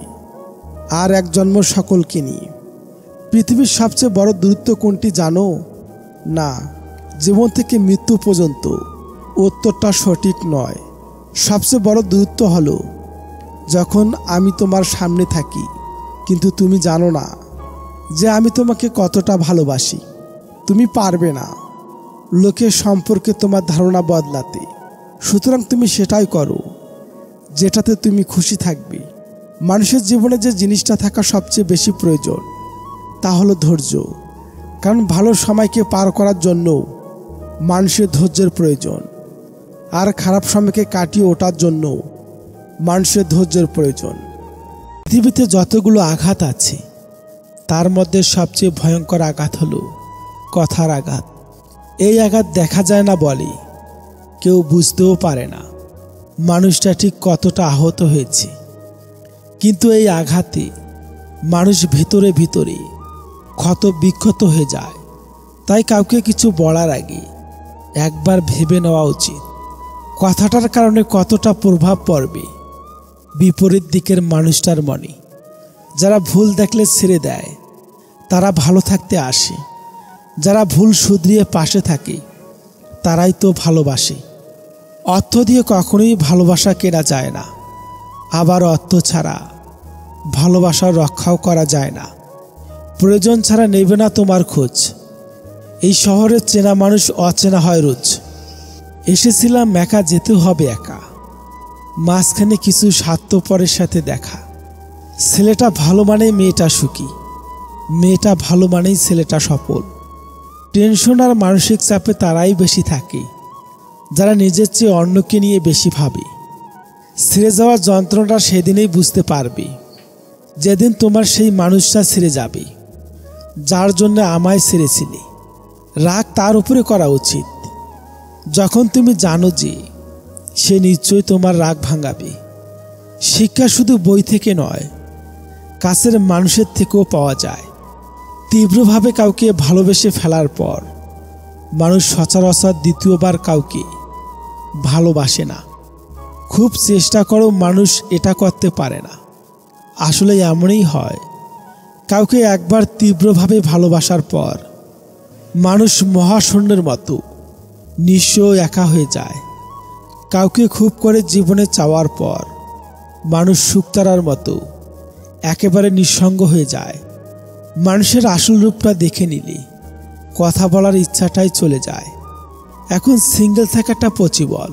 আর এক জন্ম সকলকে নিয়ে। পৃথিবীর সবচেয়ে বড় দূরত্ব কোনটি জানো? না, জীবন থেকে মৃত্যু পর্যন্ত। উত্তরটা সঠিক নয়। সবচেয়ে বড় দূরত্ব হলো যখন আমি তোমার সামনে থাকি, কিন্তু তুমি জানো না যে আমি তোমাকে কতটা ভালোবাসি। তুমি পারবে না লোকের সম্পর্কে তোমার ধারণা বদলাতে। সুতরাং তুমি সেটাই করো যেটাতে তুমি খুশি থাকবে। মানুষের জীবনে যে জিনিসটা থাকা সবচেয়ে বেশি প্রয়োজন তা হলো ধৈর্য। কারণ ভালো সময়কে পার করার জন্য মানুষের ধৈর্যের প্রয়োজন, আর খারাপ সময়কে কাটিয়ে ওঠার জন্য মানুষের ধৈর্যের প্রয়োজন। পৃথিবীতে যতগুলো আঘাত আছে, তার মধ্যে সবচেয়ে ভয়ঙ্কর আঘাত হলো কথার আঘাত। এই আঘাত দেখা যায় না বলে কেউ বুঝতেও পারে না মানুষটা ঠিক কতটা আহত হয়েছে। কিন্তু এই আঘাতে মানুষ ভিতরে ভিতরে ক্ষত বিক্ষত হয়ে যায়। তাই কাউকে কিছু বলার আগে একবার ভেবে নেওয়া উচিত কথাটার কারণে কতটা প্রভাব পড়বে বিপরীত দিকের মানুষটার মনে। যারা ভুল দেখলে ছেড়ে দেয় তারা ভালো থাকতে আসে, যারা ভুল শুধরিয়ে পাশে থাকে তারাই তো ভালোবাসে। অর্থ দিয়ে কখনোই ভালোবাসা কেনা যায় না, আবার অর্থ ছাড়া ভালোবাসা রক্ষাও করা যায় না। প্রয়োজন ছাড়া নেবে না তোমার খোঁজ। এই শহরের চেনা মানুষ অচেনা হয় রোজ। এসেছিলাম একা, যেতে হবে একা, মাঝখানে কিছু স্বার্থপরের সাথে দেখা। ছেলেটা ভালো মানেই মেয়েটা সুখী, মেয়েটা ভালো মানেই ছেলেটা সফল। টেনশন আর মানসিক চাপে তারাই বেশি থাকে যারা নিজের চেয়ে অন্যকে নিয়ে বেশি ভাবে। ছেড়ে যাওয়ার যন্ত্রণাটা সেদিনেই বুঝতে পারবে যেদিন তোমার সেই মানুষটা ছেড়ে যাবে যার জন্য আমায় ছেড়েছিলে। রাগ তার উপরে করা উচিত যখন তুমি জানো যে সে নিশ্চয়ই তোমার রাগ ভাঙাবে। শিক্ষা শুধু বই থেকে নয়, কাছের মানুষের থেকেও পাওয়া যায়। তীব্রভাবে কাউকে ভালোবেসে ফেলার পর মানুষ সচরাচর দ্বিতীয়বার কাউকে ভালোবাসে না। খুব চেষ্টা করেও মানুষ এটা করতে পারে না। আসলে এমনই হয়, কাউকে একবার তীব্রভাবে ভালোবাসার পর মানুষ মহাশূন্যের মতো নিঃস্ব একা হয়ে যায়। কাউকে খুব করে জীবনে চাওয়ার পর মানুষ শুকতারার মতো একেবারে নিঃসঙ্গ হয়ে যায়। মানুষের আসল রূপটা দেখে নিলে কথা বলার ইচ্ছাটাই চলে যায়। এখন সিঙ্গেল থাকাটা পসিবল,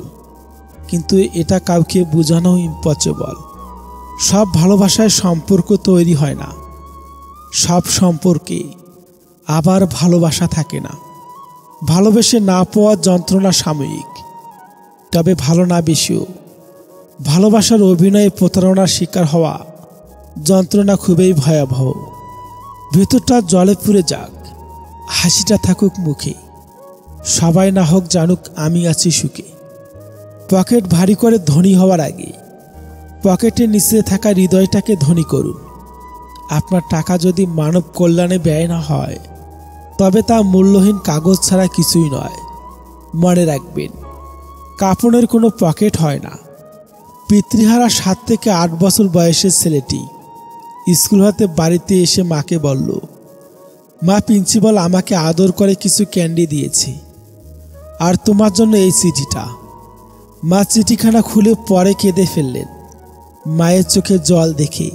কিন্তু এটা কাউকে বোঝানো ইম্পসিবল। সব ভালোবাসায় সম্পর্ক তৈরি হয় না, সব সম্পর্কে আবার ভালোবাসা থাকে না। ভালোবেসে না পাওয়ার যন্ত্রণা সাময়িক, তবে ভালো না বেশিও। ভালোবাসার অভিনয়ে প্রতারণার শিকার হওয়া যন্ত্রণা খুবই ভয়াবহ। ভেতরটা জলে পুড়ে যাক, হাসিটা থাকুক মুখে, সবাই না হোক জানুক আমি আছি সুখে। পকেট ভারী করে ধনী হওয়ার আগে পকেটের নিচে থাকা হৃদয়টাকে ধনী করুন। আপনার টাকা যদি মানব কল্যাণে ব্যয় না হয়, তবে তা মূল্যহীন কাগজ ছাড়া কিছুই নয়। মনে রাখবেন, কাপড়ের কোনো পকেট হয় না। পিতৃহারা 7 থেকে 8 বছর বয়সের ছেলেটি স্কুল হতে বাড়িতে এসে মাকে বলল, মা, প্রিন্সিপাল আমাকে আদর করে কিছু ক্যান্ডি দিয়েছে, আর তোমার জন্য এই চিঠিটা। মা চিঠিখানা খুলে পরে কেঁদে ফেললেন। মায়ের চোখে জল দেখে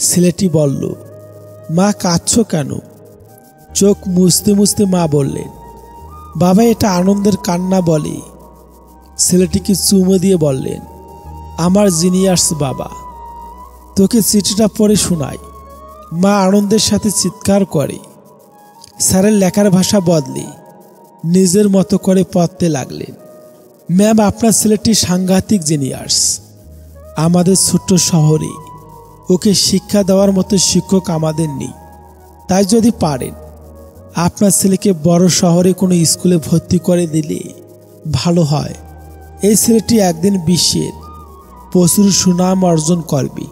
ছেলেটি বলল, মা, কাঁদছো কেন? চোখ মুছতে মুছতে মা বললেন, বাবা, এটা আনন্দের কান্না বলে। ছেলেটিকে চুমো দিয়ে বললেন, আমার জিনিয়ার্স বাবা, তোকে চিঠিটা পড়ে শোনাই। মা আনন্দের সাথে চিৎকার করে স্যারের লেখার ভাষা বদলে নিজের মতো করে পড়তে লাগলেন। ম্যাম, আপনার ছেলেটি সাংঘাতিক জিনিয়ার্স। আমাদের ছোট্ট শহরে ওকে শিক্ষা দেওয়ার মতো শিক্ষক আমাদের নেই। তাই যদি পারেন আপনার ছেলেকে বড় শহরে কোনো স্কুলে ভর্তি করে দিলে ভালো হয়। এই ছেলেটি একদিন বিশ্বের প্রচুর সুনাম অর্জন করবে।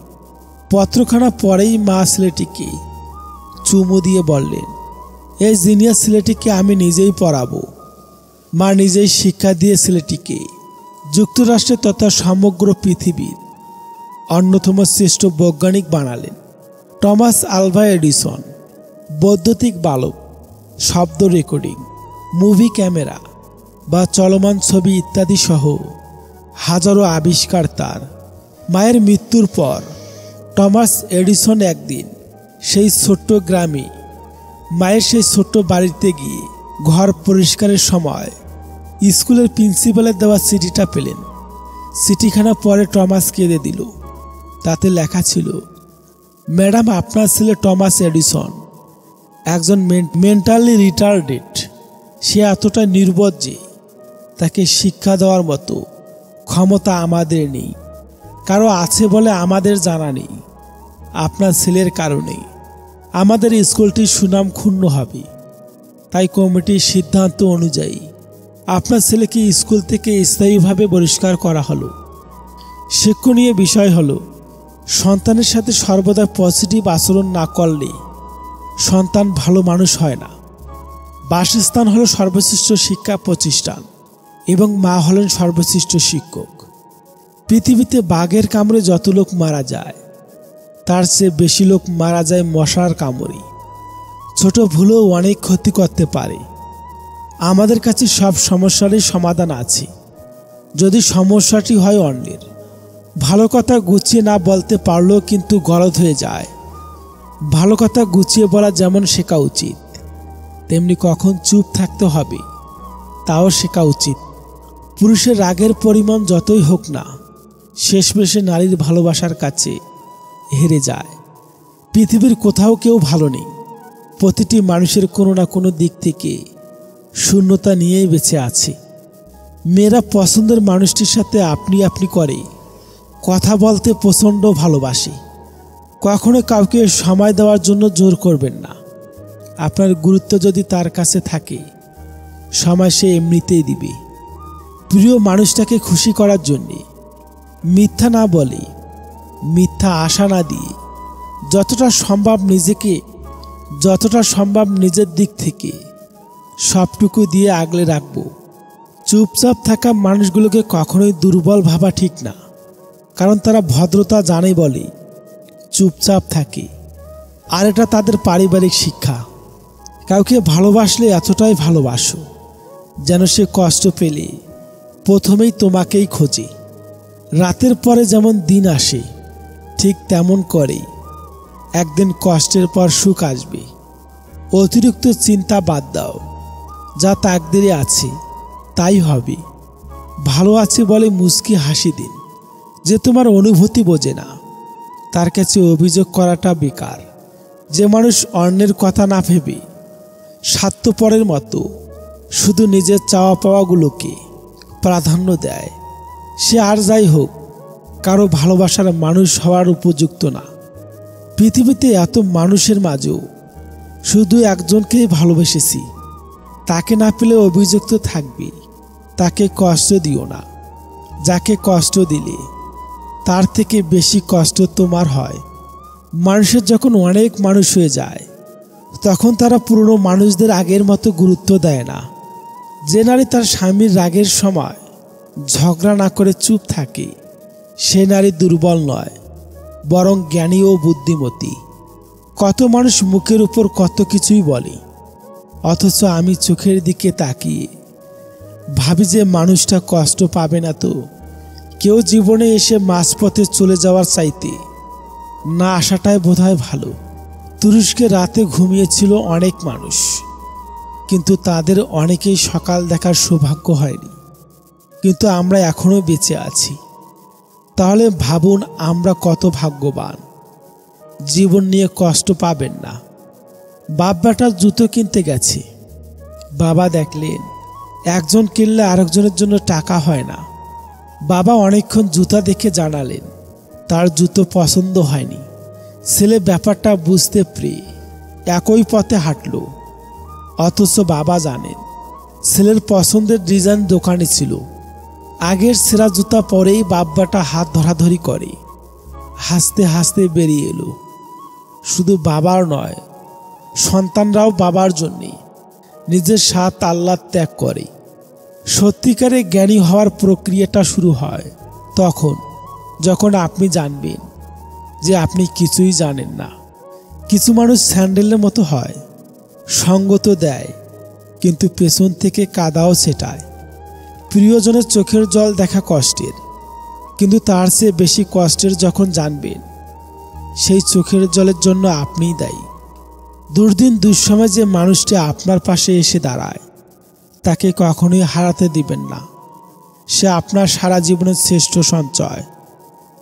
পত্রখানা পরেই মা ছেলেটিকে চুমু দিয়ে বললেন, এই জিনিয়াস ছেলেটিকে আমি নিজেই পড়াবো। মা নিজেই শিক্ষা দিয়ে ছেলেটিকে যুক্তরাষ্ট্রে তথা সমগ্র পৃথিবীর অন্যতম শ্রেষ্ঠ বৈজ্ঞানিক বানালেন। টমাস আলভা এডিসন বৈদ্যুতিক বাল্ব, শব্দ রেকর্ডিং, মুভি ক্যামেরা বা চলমান ছবি ইত্যাদি সহ হাজারো আবিষ্কার তার। মায়ের মৃত্যুর পর টমাস এডিসন একদিন সেই ছোট্ট গ্রামে মায়ের সেই ছোট্ট বাড়িতে গিয়ে ঘর পরিষ্কারের সময় স্কুলের প্রিন্সিপালের দেওয়া চিঠিটা পেলেন। চিঠিখানা পরে টমাস কেঁদে দিল। তাতে লেখা ছিল, ম্যাডাম, আপনার ছেলে টমাস এডিসন একজন মেন্টালি রিটার্ডেড। সে এতটা নির্বোধ যে তাকে শিক্ষা দেওয়ার মতো ক্ষমতা আমাদের নেই। কারো আছে বলে আমাদের জানা নেই। আপনার ছেলের কারণে আমাদের স্কুলটির সুনাম ক্ষুণ্ণ হবে। তাই কমিটির সিদ্ধান্ত অনুযায়ী আপনার ছেলেকে স্কুল থেকে স্থায়ীভাবে বহিষ্কার করা হলো। শিক্ষণীয় বিষয় হলো, সন্তানের সাথে সর্বদা পজিটিভ আচরণ না করলে সন্তান ভালো মানুষ হয় না। বাসস্থান হলো সর্বশ্রেষ্ঠ শিক্ষা প্রতিষ্ঠান এবং মা হলেন সর্বশ্রেষ্ঠ শিক্ষক। পৃথিবীতে বাঘের কামড়ে যত লোক মারা যায়, তার চেয়ে বেশি লোক মারা যায় মশার কামড়ে। ছোট ভুলও অনেক ক্ষতি করতে পারে। আমাদের কাছে সব সমস্যারই সমাধান আছে, যদি সমস্যাটি হয় অন্যের। ভালো কথা গুছিয়ে না বলতে পারলেও কিন্তু গলদ হয়ে যায়। ভালো কথা গুছিয়ে বলা যেমন শেখা উচিত, তেমনি কখন চুপ থাকতে হবে তাও শেখা উচিত। পুরুষের রাগের পরিমাণ যতই হোক না, শেষমেশে নারীর ভালোবাসার কাছে হেরে যায়। পৃথিবীর কোথাও কেউ ভালো নেই। প্রতিটি মানুষের কোনো না কোনো দিক থেকে শূন্যতা নিয়েই বেঁচে আছে। মেয়েরা পছন্দের মানুষটির সাথে আপনি আপনি করে কথা বলতে প্রচণ্ড ভালোবাসে। কখনো কাউকে সময় দেওয়ার জন্য জোর করবেন না। আপনার গুরুত্ব যদি তার কাছে থাকে, সময় সে এমনিতেই দিবে। প্রিয় মানুষটাকে খুশি করার জন্যে মিথ্যা না বলে, মিথ্যা আশা না দিয়ে যতটা সম্ভব নিজের দিক থেকে সবটুকু দিয়ে আগলে রাখবো। চুপচাপ থাকা মানুষগুলোকে কখনোই দুর্বল ভাবা ঠিক না। কারণ তারা ভদ্রতা জানে বলে চুপচাপ থাকে। আর এটা তাদের পারিবারিক শিক্ষা। কাউকে ভালোবাসলে এতটাই ভালোবাসো যেন সে কষ্ট পেলে প্রথমেই তোমাকেই খোঁজে। রাতের পরে যেমন দিন আসে ঠিক তেমন করেই একদিন কষ্টের পর সুখ আসবে। অতিরিক্ত চিন্তা বাদ দাও, যা তাকদিরে আছে তাই হবে। ভালো আছে বলে মুচকি হাসি দিন। যে তোমার অনুভূতি বোঝে না তার কাছে অভিযোগ করাটা বেকার। যে মানুষ অন্যের কথা না ভেবে স্বার্থপরের মতো শুধু নিজের চাওয়া পাওয়াগুলোকে প্রাধান্য দেয়, সে আর যাই হোক কারো ভালোবাসার মানুষ হওয়ার উপযুক্ত না। পৃথিবীতে এত মানুষের মাঝেও শুধু একজনকেই ভালোবেসেছি, তাকে না পেলে অভিযুক্ত থাকবে। তাকে কষ্ট দিও না, যাকে কষ্ট দিলে তার থেকে বেশি কষ্ট তোমার হয়। মানুষের যখন অনেক মানুষ হয়ে যায় তখন তারা পুরনো মানুষদের আগের মতো গুরুত্ব দেয় না। যে নারী তার স্বামীর রাগের সময় ঝগড়া না করে চুপ থাকে সে নারী দুর্বল নয়, বরং জ্ঞানী ও বুদ্ধিমতী। কত মানুষ মুখের উপর কত কিছুই বলে, অথচ আমি চোখের দিকে তাকিয়ে ভাবি যে মানুষটা কষ্ট পাবে না তো। কেউ জীবনে এসে মাঝপথে চলে যাওয়ার চাইতে না আসাটাই বোধহয় ভালো। তুরস্কে রাতে ঘুমিয়েছিল অনেক মানুষ, কিন্তু তাদের অনেকেই সকাল দেখার সৌভাগ্য হয়নি। কিন্তু আমরা এখনো বেঁচে আছি। তাহলে ভাবুন আমরা কত ভাগ্যবান। জীবন নিয়ে কষ্ট পাবেন না। বাপ বেটার জুতো কিনতে গেছে, বাবা দেখলেন একজন কিনলে আরেকজনের জন্য টাকা হয় না। বাবা অনেকক্ষণ জুতা দেখে জানালেন তার জুতো পছন্দ হয়নি। ছেলে ব্যাপারটা বুঝতে পেরে একই পথে হাঁটল, অথচ বাবা জানেন ছেলের পছন্দের ডিজাইন দোকানে ছিল। আগের ছেঁড়া জুতা পরেই বাপ বেটা হাত ধরাধরি করে হাসতে হাসতে বেরিয়ে এলো। শুধু বাবার নয়, সন্তানরাও বাবার জন্যে নিজের স্বাদ আহ্লাদ ত্যাগ করে। সত্যিকারে জ্ঞানী হওয়ার প্রক্রিয়াটা শুরু হয় তখন যখন আপনি জানবেন যে আপনি কিছুই জানেন না। কিছু মানুষ স্যান্ডেলের মতো হয়, সঙ্গ তো দেয় কিন্তু পেছন থেকে কাদাও ছেটায়। প্রিয়জনের চোখের জল দেখা কষ্টের, কিন্তু তার চেয়ে বেশি কষ্টের যখন জানবেন সেই চোখের জলের জন্য আপনিই দায়ী। দুর্দিন দুঃসময় যে মানুষটি আপনার পাশে এসে দাঁড়ায় তাকে কখনোই হারাতে দিবেন না। সে আপনার সারা জীবনের শ্রেষ্ঠ সঞ্চয়।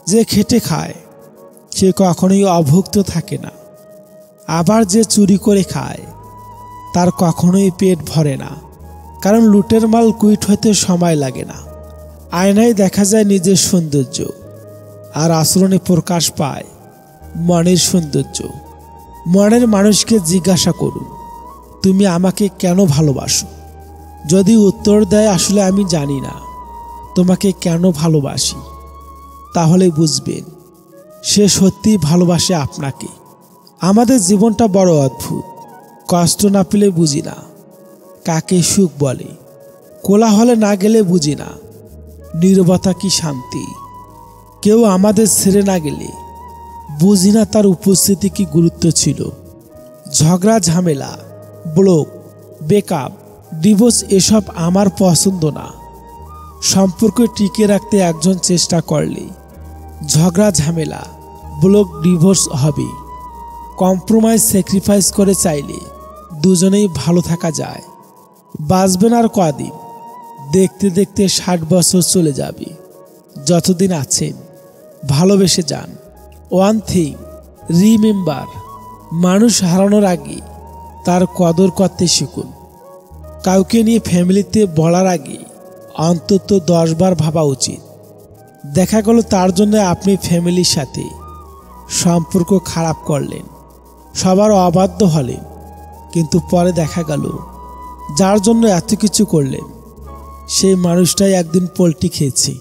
যে খেটে খায় সে কখনোই অভুক্ত থাকে না। আবার যে চুরি করে খায় তার কখনোই পেট ভরে না, কারণ লুটের মাল কুইট হতে সময় লাগে না। আয়নায় দেখা যায় নিজের সৌন্দর্য, আর আচরণে প্রকাশ পায় মনের সৌন্দর্য। মনের মানুষকে জিজ্ঞাসা করুন, তুমি আমাকে কেন ভালোবাসো? যদি উত্তর দেয় আসলে আমি জানি না তোমাকে কেন ভালোবাসি, তাহলে বুঝবেন সে সত্যিই ভালোবাসে আপনাকে। আমাদের জীবনটা বড় অদ্ভুত। কষ্ট না পেলে বুঝি না কাকে সুখ বলে, কোলাহলে না গেলে বুঝি না নীরবতা কি শান্তি। কেউ আমাদের ছেড়ে না গেলে বুঝি না তার উপস্থিতি কি গুরুত্ব ছিল। ঝগড়া ঝামেলা, ব্লক, ব্রেকআপ, ডিভোর্স এসব আমার পছন্দ না। সম্পর্ক টিকে রাখতে একজন চেষ্টা করলে ঝগড়া ঝামেলা, ব্লক, ডিভোর্স হবে। কম্প্রোমাইজ স্যাক্রিফাইস করে চাইলে দুজনেই ভালো থাকা যায়। বাঁচবেন আর কদিন, দেখতে দেখতে 60 বছর চলে যাবে। যতদিন আছেন ভালোবেসে যান। ওয়ান থিং রিমেম্বার, মানুষ হারানোর আগে তার কদর করতে শিখুন। কাউকে নিয়ে ফ্যামিলিতে বলার আগে অন্তত 10 বার ভাবা উচিত। দেখা গেল তার জন্য আপনি ফ্যামিলির সাথে সম্পর্ক খারাপ করলেন, সবার অবাধ্য হলেন, কিন্তু পরে দেখা গেল যার জন্য এত কিছু করলেন সেই মানুষটাই একদিন পল্টি খেয়েছে।